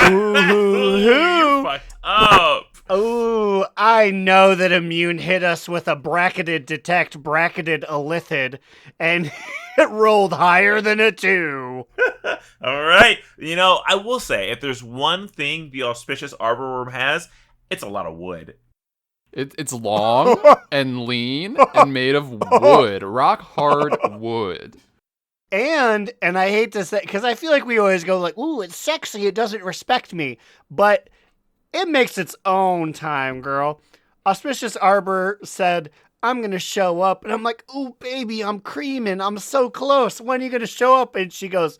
You fucked up. Oh, I know that Immune hit us with a bracketed detect, bracketed elithid, and it rolled higher than a 2. All right. You know, I will say, if there's one thing the auspicious Arbor Worm has, it's a lot of wood. It's long and lean and made of wood, rock hard wood. And I hate to say, because I feel like we always go like, ooh, it's sexy, it doesn't respect me. But it makes its own time, girl. Auspicious Arbor said, I'm going to show up. And I'm like, ooh, baby, I'm creaming. I'm so close. When are you going to show up? And she goes,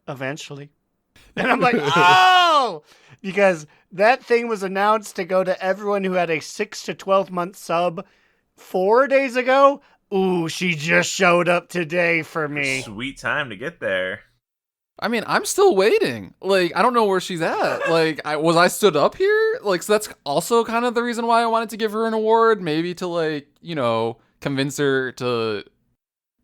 eventually. And I'm like, oh, because that thing was announced to go to everyone who had a 6 to 12 month sub 4 days ago. Ooh, she just showed up today for me. Sweet time to get there. I mean, I'm still waiting. Like, I don't know where she's at. Like, I stood up here? Like, so that's also kind of the reason why I wanted to give her an award. Maybe to, like, you know, convince her to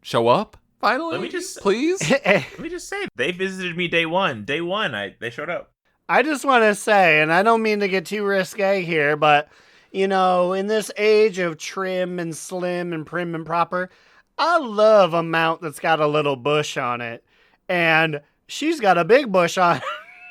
show up finally. Let me just please. Let me just say, they visited me day one. Day one, they showed up. I just want to say, and I don't mean to get too risque here, but, you know, in this age of trim and slim and prim and proper, I love a mount that's got a little bush on it. And she's got a big bush on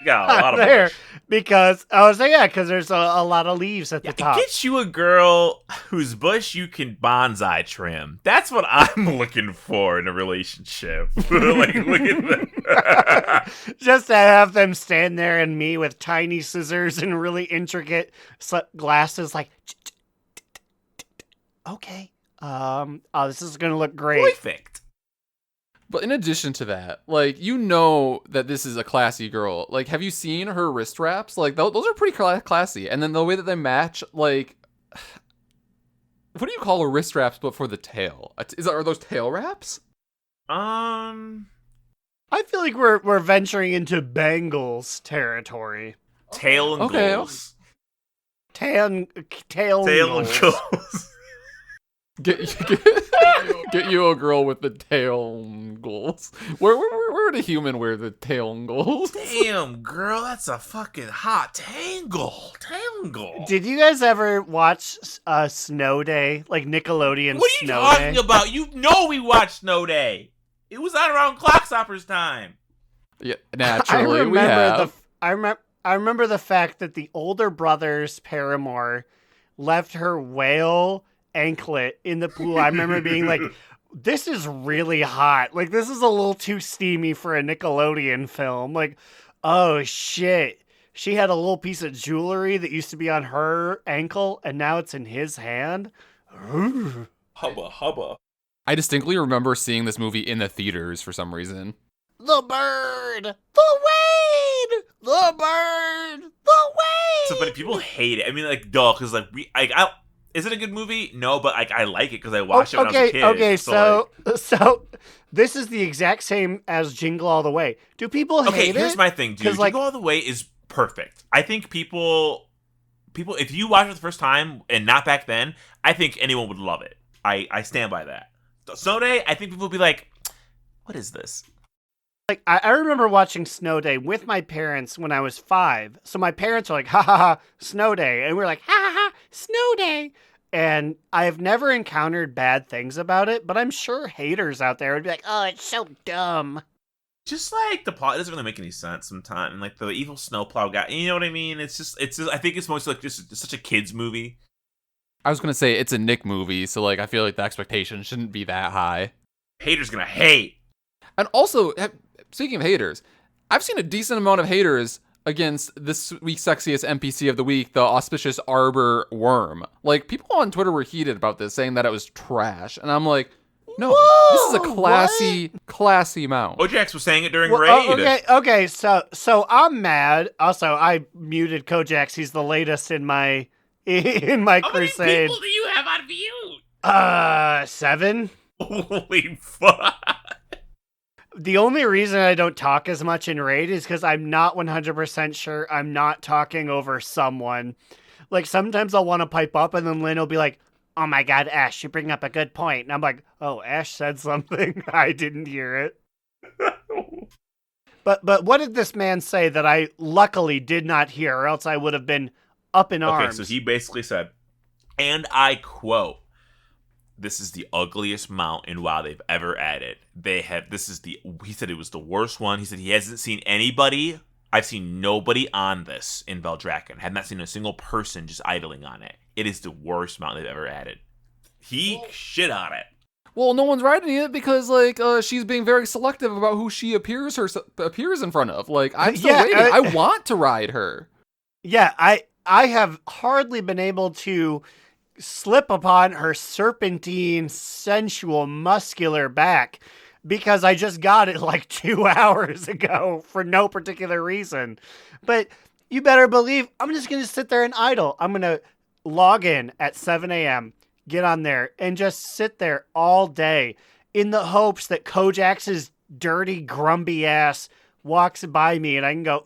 Got a lot of there bush. because I was like, yeah, because there's a lot of leaves at the top. It gets you a girl whose bush you can bonsai trim. That's what I'm looking for in a relationship. Like, look at that. Just to have them stand there and me with tiny scissors and really intricate glasses, like, okay, oh, this is gonna look great. Perfect. But in addition to that, like, you know that this is a classy girl. Like, have you seen her wrist wraps? Like, those are pretty classy. And then the way that they match, like, what do you call a wrist wraps but for the tail? Are those tail wraps? I feel like we're venturing into bangles territory. Tail and Okay. goals. Tail Goals. Get you a girl with the tail goals. Where would a human wear the tail goals? Damn, girl, that's a fucking hot tangle. Tangle. Did you guys ever watch Snow Day? Like Nickelodeon What are you Snow talking Day? about? You know we watched Snow Day. It was on around Clockstoppers time. Yeah, naturally we have. I remember the fact that the older brother's paramour left her whale anklet in the pool. I remember being like, this is really hot. Like, this is a little too steamy for a Nickelodeon film. Like, oh shit. She had a little piece of jewelry that used to be on her ankle, and now it's in his hand. Ooh. Hubba. I distinctly remember seeing this movie in the theaters for some reason. The bird! The Wade! The bird! The Wade! So funny, people hate it. I mean, like, duh, because, like, is it a good movie? No, but like I like it because I watched it when I was a kid. Okay, so like, this is the exact same as Jingle All the Way. Do people hate it? Here's my thing, dude. Jingle All the Way is perfect. I think people, if you watch it the first time and not back then, I think anyone would love it. I stand by that. Snow Day, I think people would be like, what is this? Like, I remember watching Snow Day with my parents when I was 5. So my parents are like, ha ha ha, Snow Day. And we're like, ha ha ha, Snow Day. And I've never encountered bad things about it, but I'm sure haters out there would be like, oh, it's so dumb. Just like the plot, it doesn't really make any sense sometimes. And like the evil snowplow guy, you know what I mean? It's just I think it's mostly like just such a kid's movie. I was gonna say it's a Nick movie, so like I feel like the expectation shouldn't be that high. Haters gonna hate. And also, speaking of haters, I've seen a decent amount of haters against this week's sexiest NPC of the week, the auspicious arbor worm. Like, people on Twitter were heated about this, saying that it was trash. And I'm like, no, this is a classy mount. Kojax was saying it during Raid. Okay, so I'm mad. Also, I muted Kojax. He's the latest in my crusade. How many people do you have on mute? 7. Holy fuck. The only reason I don't talk as much in Raid is because I'm not 100% sure I'm not talking over someone. Like, sometimes I'll want to pipe up, and then Lynn will be like, oh my god, Ash, you bring up a good point. And I'm like, oh, Ash said something. I didn't hear it. But what did this man say that I luckily did not hear, or else I would have been up in arms? Okay, so he basically said, and I quote, this is the ugliest mount in WoW they've ever added. He said it was the worst one. He said he hasn't seen anybody. I've seen nobody on this in Veldraken. Have not seen a single person just idling on it. It is the worst mount they've ever added. He shit on it. Well, no one's riding it because, like, she's being very selective about who she appears in front of. Like, I'm still waiting. I want to ride her. Yeah, I have hardly been able to slip upon her serpentine, sensual, muscular back. because I just got it like 2 hours ago for no particular reason. But you better believe I'm just going to sit there and idle. I'm going to log in at 7 a.m., get on there, and just sit there all day in the hopes that Kojax's dirty, grumpy ass walks by me and I can go,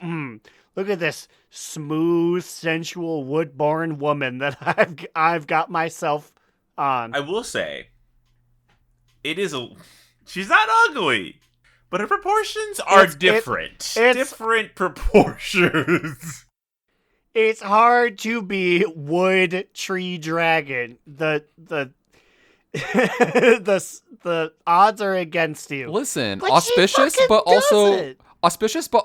look at this smooth, sensual, wood-born woman that I've got myself on. I will say, she's not ugly, but her proportions are different. Different proportions. It's hard to be wood tree dragon. The the odds are against you. Listen, But auspicious, she but fucking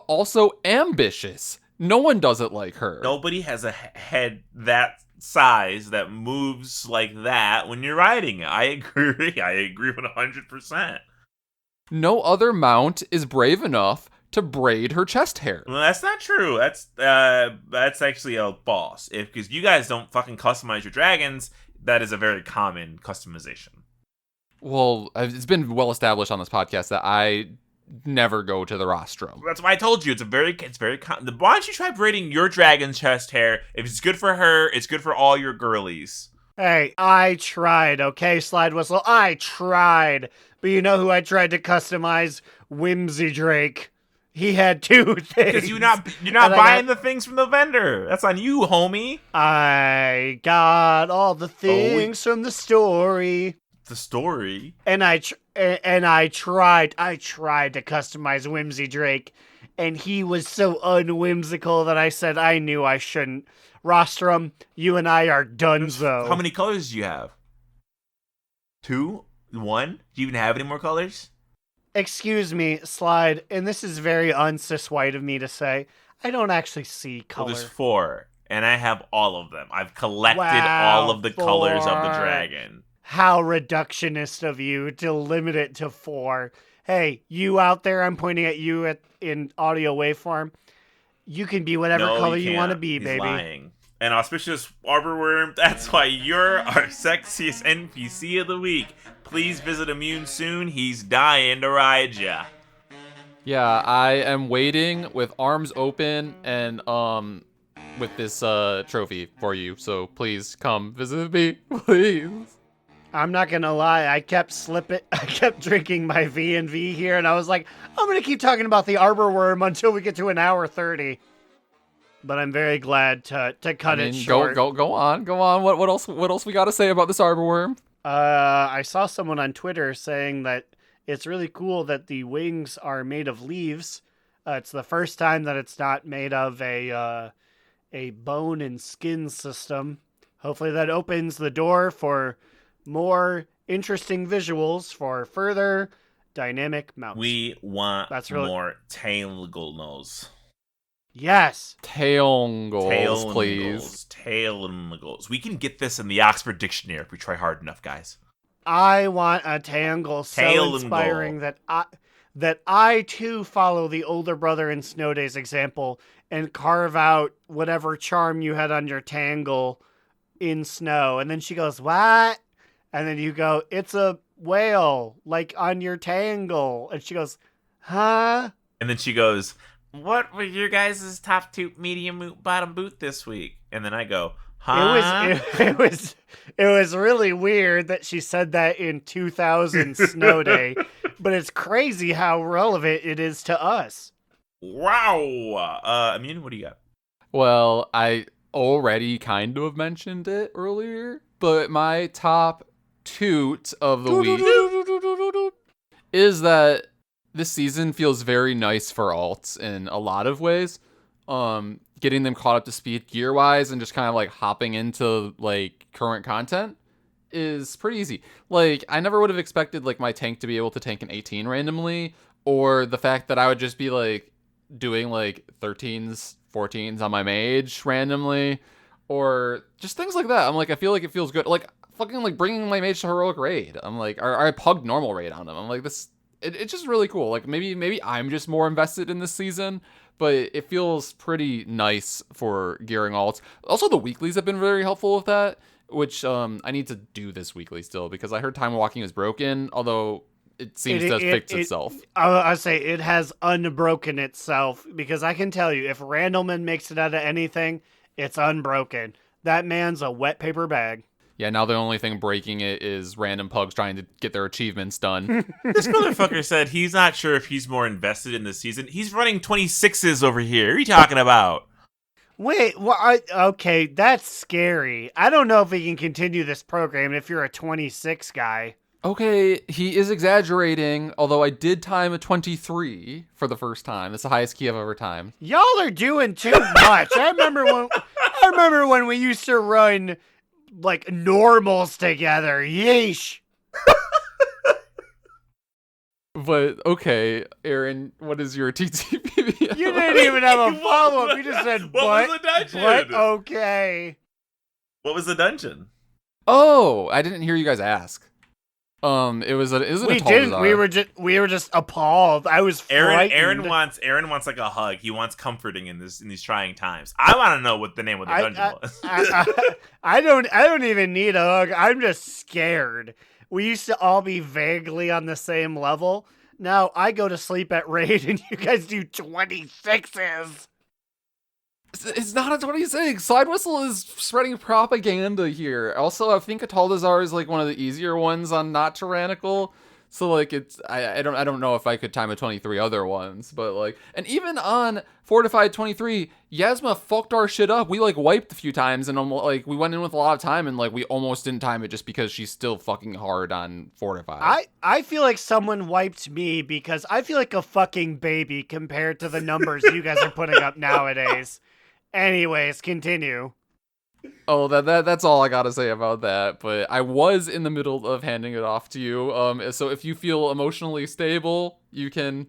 also ambitious. No one does it like her. Nobody has a head that size that moves like that when you're riding it. I agree. I agree 100%. No other mount is brave enough to braid her chest hair. Well, that's not true. That's actually a false. Because you guys don't fucking customize your dragons, that is a very common customization. Well, it's been well established on this podcast that I never go to the rostrum. That's why I told you it's very common. Why don't you try braiding your dragon's chest hair? If it's good for her, it's good for all your girlies. Hey, I tried, okay, Slidewhistle? I tried. But you know who I tried to customize? Whimsy Drake. He had 2 things. Because you're not buying the things from the vendor. That's on you, homie. I got all the things from the story. The story? And I tried to customize Whimsy Drake, and he was so unwhimsical that I said I knew I shouldn't. Rostrum, you and I are donezo. How many colors do you have? 2? 1? Do you even have any more colors? Excuse me, Slide, and this is very uncis white of me to say, I don't actually see color. Well, there's 4, and I have all of them. I've collected all of the colors of the dragon. How reductionist of you to limit it to 4. Hey, you out there, I'm pointing at you in audio waveform. You can be whatever color you want to be, He's baby. Lying. And auspicious arborworm, that's why you're our sexiest NPC of the week. Please visit Immune soon. He's dying to ride ya. Yeah, I am waiting with arms open and with this trophy for you. So please come visit me, please. I'm not gonna lie, I kept drinking my V&V here, and I was like, I'm gonna keep talking about the arborworm until we get to an hour 30. But I'm very glad to cut it short. Go on. What else we got to say about this arborworm? I saw someone on Twitter saying that it's really cool that the wings are made of leaves. It's the first time that it's not made of a bone and skin system. Hopefully that opens the door for more interesting visuals for further dynamic mounts. We want more tailgles. Yes. Tailgles, please. Tailgles. We can get this in the Oxford Dictionary if we try hard enough, guys. I want a tangle so inspiring that I too follow the older brother in Snow Day's example and carve out whatever charm you had on your tangle in snow. And then she goes, what? And then you go, it's a whale, like on your tangle. And she goes, huh? And then she goes, what was your guys' top 2 medium bottom boot this week? And then I go, huh? It was really weird that she said that in 2000 Snow Day, but it's crazy how relevant it is to us. Wow. Immune, what do you got? Well, I already kind of mentioned it earlier, but my top toot of the week is that this season feels very nice for alts in a lot of ways. Getting them caught up to speed gear-wise and just kind of like hopping into like current content is pretty easy. Like, I never would have expected like my tank to be able to tank an 18 randomly, or the fact that I would just be like doing like 13s, 14s on my mage randomly, or just things like that. I'm like, I feel like it feels good. Like fucking like bringing my mage to heroic raid. I'm like, or I pugged normal raid on him. I'm like, this. It's just really cool. Like maybe I'm just more invested in this season, but it feels pretty nice for gearing alts. Also, the weeklies have been very helpful with that, which I need to do this weekly still because I heard time walking is broken. Although it seems to fix itself. I say it has unbroken itself, because I can tell you, if Randleman makes it out of anything, it's unbroken. That man's a wet paper bag. Yeah, now the only thing breaking it is random pugs trying to get their achievements done. This motherfucker said he's not sure if he's more invested in the season. He's running 26s over here. What are you talking about? Wait, okay, that's scary. I don't know if we can continue this program if you're a 26 guy. Okay, he is exaggerating, although I did time a 23 for the first time. That's the highest key I've ever timed. Y'all are doing too much. I remember when we used to run like normals together. Yeesh. But okay, Aaron, what is your TTPV? You didn't even have a follow-up. You just said, What was the dungeon? But okay. What was the dungeon? Oh, I didn't hear you guys ask. It was We didn't. We were just appalled. I was frightened. Aaron wants like a hug. He wants comforting in these trying times. I want to know what the name of the dungeon was. I don't even need a hug. I'm just scared. We used to all be vaguely on the same level. Now I go to sleep at raid and you guys do 26s. It's not a 26. Slidewhistle is spreading propaganda here. Also, I think Ataldazar is like one of the easier ones on not tyrannical. So like it's I don't know if I could time a 23 other ones, but like, and even on Fortified 23, Yasma fucked our shit up. We like wiped a few times and almost like we went in with a lot of time and like we almost didn't time it just because she's still fucking hard on Fortified. I feel like someone wiped me because I feel like a fucking baby compared to the numbers you guys are putting up nowadays. Anyways, continue. Oh, that's all I gotta say about that. But I was in the middle of handing it off to you. So if you feel emotionally stable, you can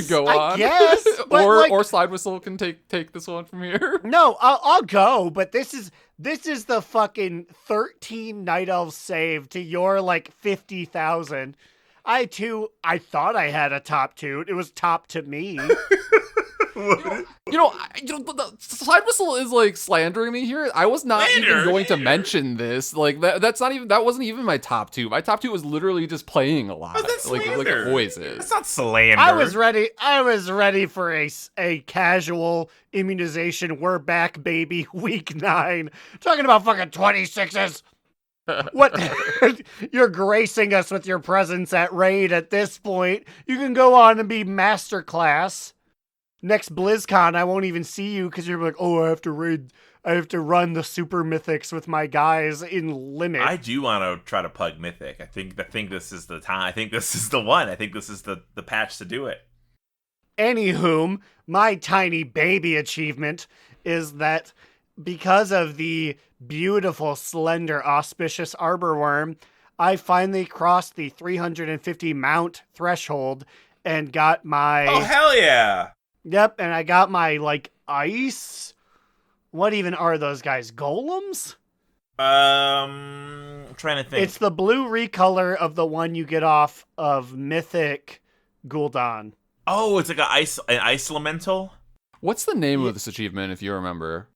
go on. I guess. or Slidewhistle can take this one from here. No, I'll go. But this is the fucking 13 Night Elves save to your like 50,000. I thought I had a top toot. It was top to me. Slidewhistle is like slandering me here. I was not even going to mention this. Like that wasn't even my top two. My top two was literally just playing a lot. Like it always is. That's not slander. I was ready for a casual immunization. We're back, baby. Week 9. Talking about fucking 26s. What? You're gracing us with your presence at raid at this point. You can go on and be masterclass. Next BlizzCon, I won't even see you because you're like, oh, I have to run the super mythics with my guys in limit. I do want to try to pug mythic. I think this is the time. I think this is the one. I think this is the patch to do it. Anywhom, my tiny baby achievement is that because of the beautiful, slender, auspicious arborworm, I finally crossed the 350 mount threshold and got my... Oh, hell yeah! Yep, and I got my, like, ice... What even are those guys? Golems? I'm trying to think. It's the blue recolor of the one you get off of Mythic Gul'dan. Oh, it's like an ice elemental? What's the name of this achievement, if you remember?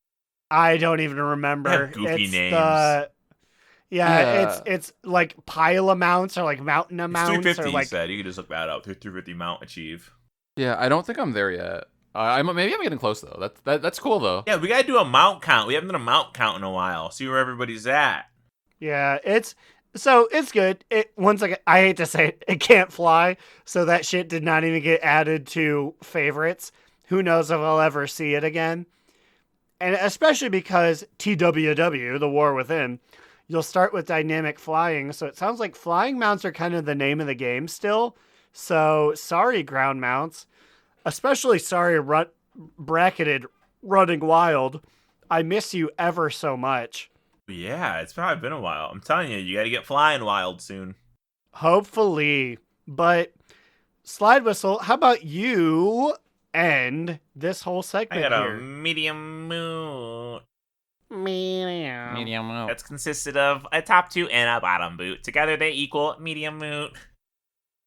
I don't even remember. They have goofy names. It's like pile amounts or like mountain amounts. It's 350, or like... you said. You can just look that up. 350 mount achieve. Yeah, I don't think I'm there yet. Maybe I'm getting close though. That's cool though. Yeah, we gotta do a mount count. We haven't done a mount count in a while. See where everybody's at. Yeah, it's good. Once again, I hate to say it can't fly. So that shit did not even get added to favorites. Who knows if I'll ever see it again? And especially because TWW, the War Within, you'll start with dynamic flying. So it sounds like flying mounts are kind of the name of the game still. So sorry, ground mounts. Especially sorry, bracketed running wild. I miss you ever so much. Yeah, it's probably been a while. I'm telling you, you got to get flying wild soon. Hopefully. But Slidewhistle, how about you end this whole segment I got here? a medium moot. Medium moot. That's consisted of a top two and a bottom boot. Together they equal medium moot.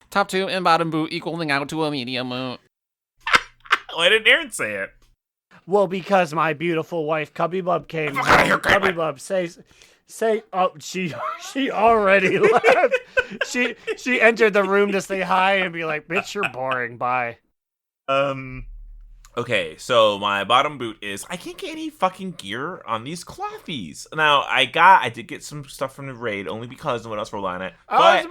Top two and bottom boot equaling out to a medium moot. Why didn't Aaron say it? Well, because my beautiful wife, Cubby Bub, came. Cubby Bub, say, oh, she already left. she entered the room to say hi and be like, "Bitch, you're boring. Bye." Okay, so my bottom boot is I can't get any fucking gear on these clothies. Now I did get some stuff from the raid only because no one else rolled on it. I was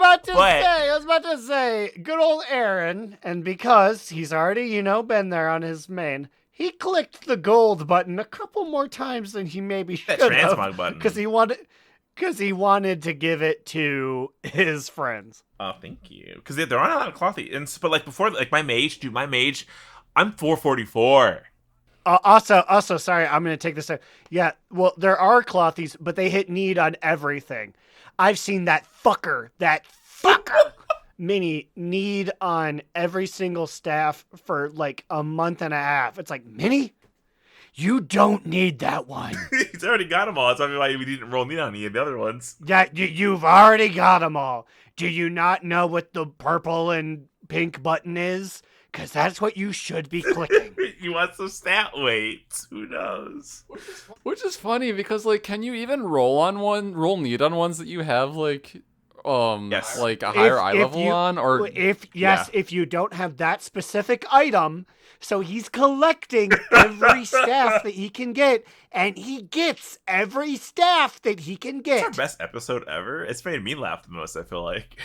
about to say, good old Aaron, and because he's already, been there on his main, he clicked the gold button a couple more times than he maybe should have. That transmog button. Because he wanted to give it to his friends. Oh, thank you. Because there aren't a lot of clothies, but like before, like my mage, I'm 444. Also, sorry, I'm going to take this out. Yeah, well, there are clothies, but they hit need on everything. I've seen that fucker Mini need on every single staff for like a month and a half. It's like, Mini, you don't need that one. He's already got them all. That's why we didn't roll need on any of the other ones. Yeah, you've already got them all. Do you not know what the purple and pink button is? Because that's what you should be clicking. You want some stat weights? Who knows? Which is funny because like, can you even roll need on ones that you have like, yes. like a higher eye level on, or if you don't have that specific item, so he's collecting every staff that he can get, and he gets every staff that he can get. It's our best episode ever. It's made me laugh the most. I feel like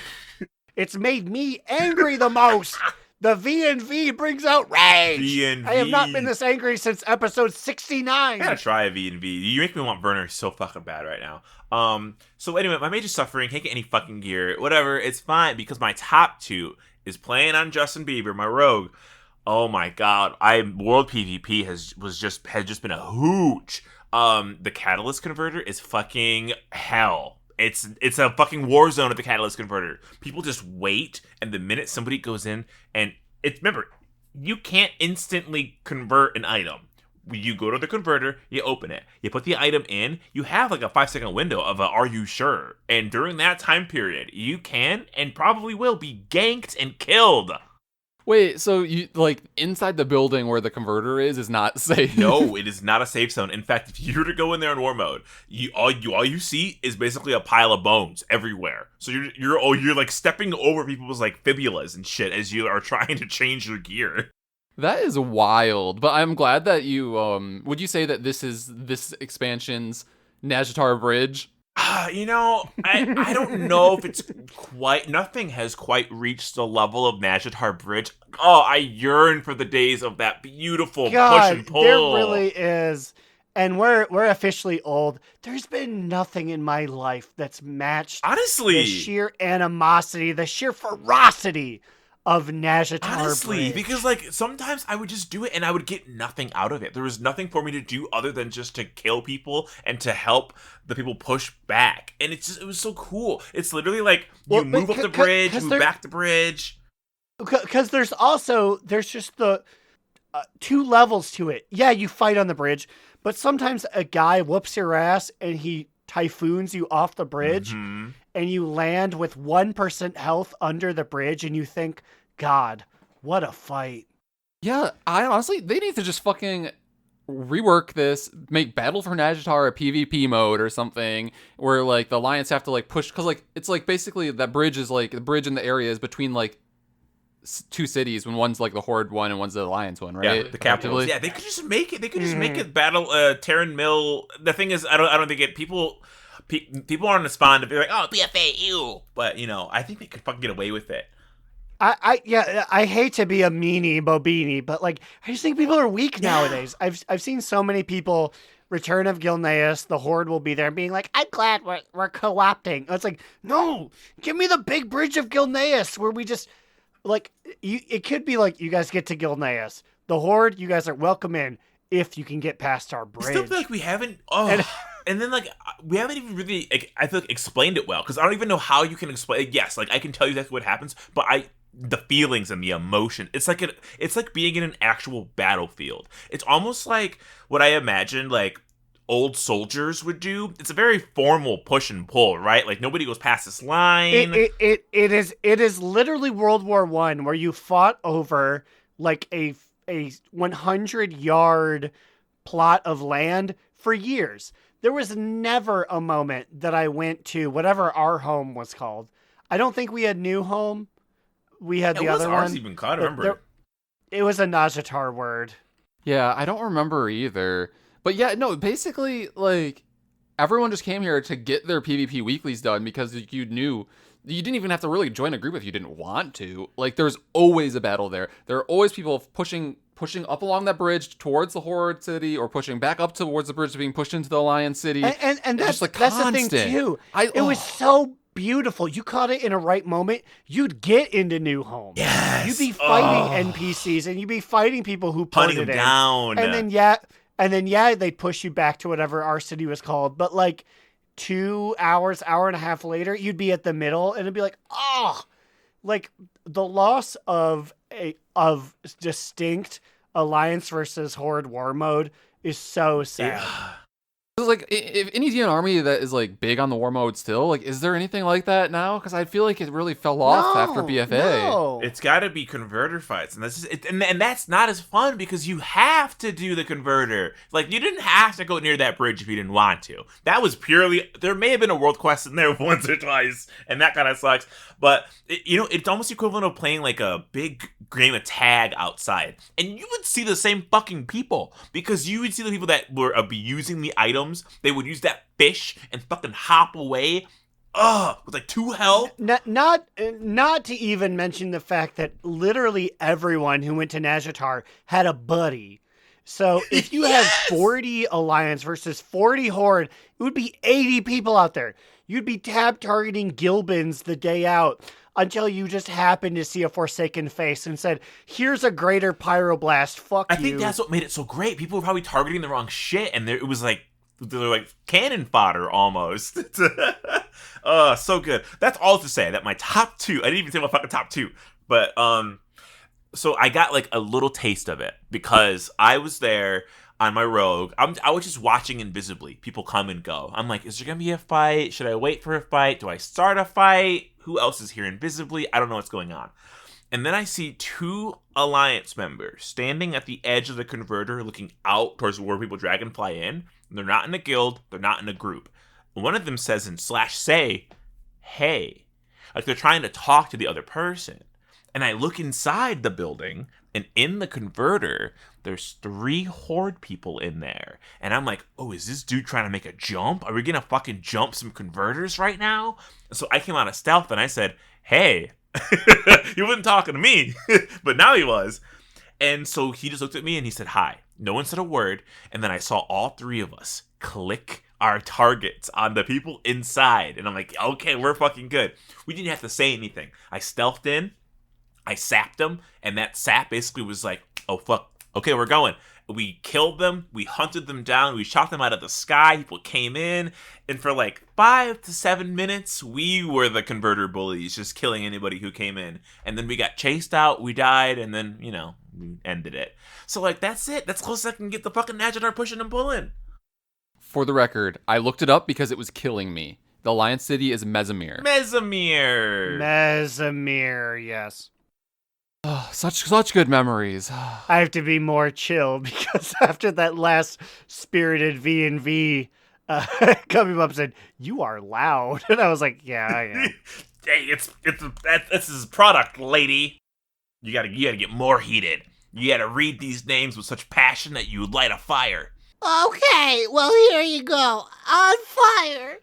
it's made me angry the most. The V&V brings out rage. V&V. I have not been this angry since episode 69. I gotta try a V&V. You make me want Vernor so fucking bad right now. So anyway, my mage is suffering. Can't get any fucking gear. Whatever. It's fine because my top two is playing on Justin Bieber, my rogue. Oh my god. World PvP has just been a hooch. The Catalyst Converter is fucking hell. It's a fucking war zone at the Catalyst Converter. People just wait, and the minute somebody goes in, and remember, you can't instantly convert an item. You go to the converter, you open it, you put the item in, you have like a 5-second window of a "Are you sure?" And during that time period, you can and probably will be ganked and killed. Wait, so you like inside the building where the converter is not safe? No, it is not a safe zone. In fact, if you were to go in there in war mode, all you see is basically a pile of bones everywhere. So you're like stepping over people's like fibulas and shit as you are trying to change your gear. That is wild. But I'm glad that you would you say that this is this expansion's Nazjatar Bridge? I don't know if it's quite. Nothing has quite reached the level of Nazjatar Bridge. Oh, I yearn for the days of that beautiful push and pull. There really is, and we're officially old. There's been nothing in my life that's matched honestly the sheer animosity, the sheer ferocity of Nazjatar honestly, Bridge. because like sometimes I would just do it and I would get nothing out of it. There was nothing for me to do other than just to kill people and to help the people push back. And it was so cool. It's literally like you move up the bridge, move back the bridge. Because there's just the 2 levels to it. Yeah, you fight on the bridge, but sometimes a guy whoops your ass and he typhoons you off the bridge, and you land with 1% health under the bridge, and you think, God, what a fight. Yeah, I honestly, they need to just fucking rework this, make Battle for Nazjatar a PvP mode or something, where like the Alliance have to like push, because like it's like basically that bridge is like the bridge in the area is between like 2 cities, when one's like the Horde one and one's the Alliance one, right? Yeah, the capitals. Yeah, they could just make it. They could just make it battle Terran Mill. The thing is, I don't think it people aren't respond to be like, oh, BFA, ew. But I think they could fucking get away with it. I hate to be a meanie bobini, but like I just think people are weak nowadays. I've seen so many people. Return of Gilneas, the Horde will be there being like, I'm glad we're co-opting. It's like, no, give me the big bridge of Gilneas where we just like it could be like you guys get to Gilneas. The Horde, you guys are welcome in if you can get past our bridge. I still feel like we haven't and then like we haven't even really I feel like explained it well, because I don't even know how you can explain. Yes, like I can tell you that's what happens, but the feelings and the emotion. It's like being in an actual battlefield. It's almost like what I imagine like old soldiers would do. It's a very formal push and pull, right? Like nobody goes past this line. It is literally World War I, where you fought over like a 100-yard plot of land for years. There was never a moment that I went to whatever our home was called. I don't think we had New Home. We had the other ours one. even called? I remember. It was a Najatar word. Yeah, I don't remember either. But yeah, no, basically, like, everyone just came here to get their PvP weeklies done because you knew you didn't even have to really join a group if you didn't want to. Like, there's always a battle there. There are always people pushing up along that bridge towards the Horde City, or pushing back up towards the bridge being pushed into the Alliance City. And that's, just, like, that's the thing, constant. too. It was so beautiful. You caught it in a right moment. You'd get into New Home. Yes. You'd be fighting NPCs, and you'd be fighting people who Hunting put them it down. in. And then they'd push you back to whatever our city was called. But like 2 hours, hour and a half later, you'd be at the middle, and it'd be like, like the loss of distinct Alliance versus Horde war mode is so sad. Yeah. Like, if any DN army that is, like, big on the war mode still, like, is there anything like that now? Because I feel like it really fell off after BFA. No. It's got to be converter fights, and that's just, and that's not as fun because you have to do the converter. Like, you didn't have to go near that bridge if you didn't want to. That was purely, there may have been a world quest in there once or twice, and that kind of sucks. But it's almost equivalent of playing like a big game of tag outside, and you would see the same fucking people because you would see the people that were abusing the items. They would use that fish and fucking hop away. With like 2 health. Not to even mention the fact that literally everyone who went to Najatar had a buddy. So if you had 40 Alliance versus 40 Horde, it would be 80 people out there. You'd be tab targeting Gilbins the day out until you just happened to see a Forsaken face and said, here's a greater Pyroblast, fuck you. I think that's what made it so great. People were probably targeting the wrong shit, and it was like, they're like cannon fodder almost. So good. That's all to say that my top 2, I didn't even say my fucking top 2, but so I got like a little taste of it because I was there on my rogue. I was just watching invisibly. People come and go. I'm like, is there gonna be a fight? Should I wait for a fight? Do I start a fight? Who else is here invisibly? I don't know what's going on. And then I see 2 Alliance members standing at the edge of the converter looking out towards where people dragonfly in. They're not in a guild. They're not in a group. One of them says in /say, hey. Like they're trying to talk to the other person. And I look inside the building, and in the converter, there's 3 Horde people in there. And I'm like, oh, is this dude trying to make a jump? Are we going to fucking jump some converters right now? So I came out of stealth and I said, hey. He wasn't talking to me, but now he was. And so he just looked at me and he said, hi. No one said a word. And then I saw all 3 of us click our targets on the people inside. And I'm like, okay, we're fucking good. We didn't have to say anything. I stealthed in. I sapped them. And that sap basically was like, oh, fuck. Okay, we're going. We killed them. We hunted them down. We shot them out of the sky. People came in. And for like 5 to 7 minutes, we were the converter bullies, just killing anybody who came in. And then we got chased out. We died. And then, we ended it. So, like, that's it. That's close as I can get the fucking Najatar pushing and pulling. For the record, I looked it up because it was killing me. The Alliance City is Mesamir. Mesamir, yes. Such good memories. I have to be more chill because after that last spirited V&V coming up and said, you are loud. And I was like, yeah, I am. Hey, this is product, lady. You gotta get more heated. You gotta read these names with such passion that you light a fire. Okay, well, here you go. On fire.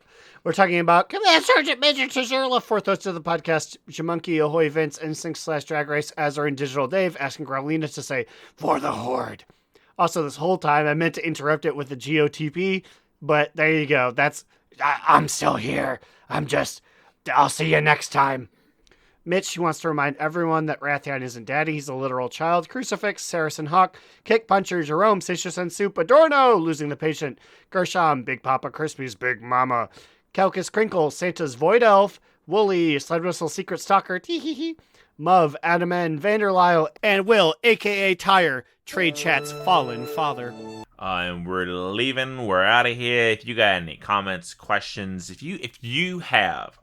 We're talking about Command Sergeant Major Tizerla, 4th host of the podcast, Jamunky, Ahoy, Vince, Instinct/Drag Race, Azor, and Digital Dave, asking Growlina to say, for the Horde. Also, this whole time, I meant to interrupt it with the GOTP, but there you go. I'm still here. I'll see you next time. Mitch wants to remind everyone that Rathian isn't daddy. He's a literal child. Crucifix, Saracen Hawk, Kick Puncher, Jerome, Satius and Soup, Adorno, Losing the Patient, Gershom, Big Papa Crispy's Big Mama, Calcus Crinkle, Santa's Void Elf, Wooly, Slidewhistle, Secret Stalker, Teehee, Muv, Adaman, Vanderlyle, and Will, a.k.a. Tire, Trade Chat's Fallen Father. And we're leaving. We're out of here. If you got any comments, questions, if you have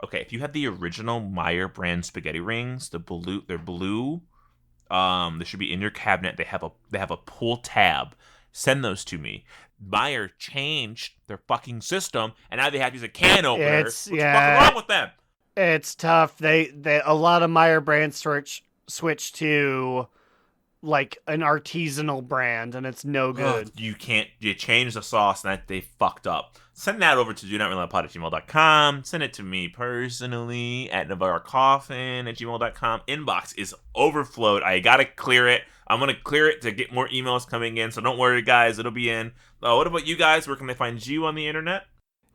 the original Meyer brand spaghetti rings, they're blue. They should be in your cabinet. They have a pull tab. Send those to me. Meyer changed their fucking system, and now they have to use a can opener. What's fucking wrong with them? It's tough. They a lot of Meyer brands switch to like an artisanal brand, and it's no good. You change the sauce, and that they fucked up. Send that over to DoNotRelentpod@gmail.com. Send it to me personally at NavarreCoffin@gmail.com. Inbox is overflowed. I gotta clear it. I'm gonna clear it to get more emails coming in, so don't worry, guys. It'll be in. What about you guys? Where can they find you on the internet?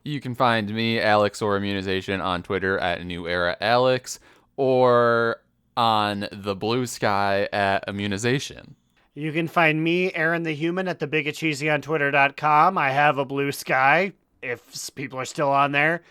You can find me, Alex or Immunization, on Twitter at New Era Alex, or on the Blue Sky at Immunization. You can find me, Aaron the Human, at thebigacheesy on Twitter.com. I have a Blue Sky, if people are still on there.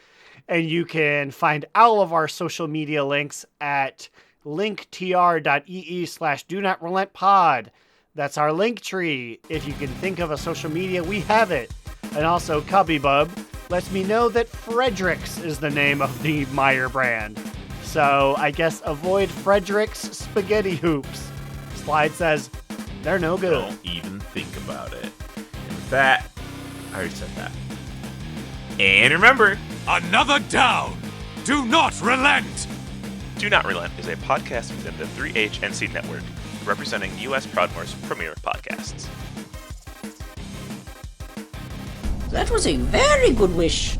And you can find all of our social media links at Linktr.ee/DoNotRelentpod. That's our Linktree. If you can think of a social media, we have it. And also, Cubbybub lets me know that Fredericks is the name of the Meyer brand. So I guess avoid Fredericks spaghetti hoops. Slide says, they're no good. Don't even think about it. And with that, I already said that. And remember, Another down! Do not relent! Do Not Relent is a podcast within the 3HNC network, representing U.S. Proudmoore's premier podcasts. That was a very good wish.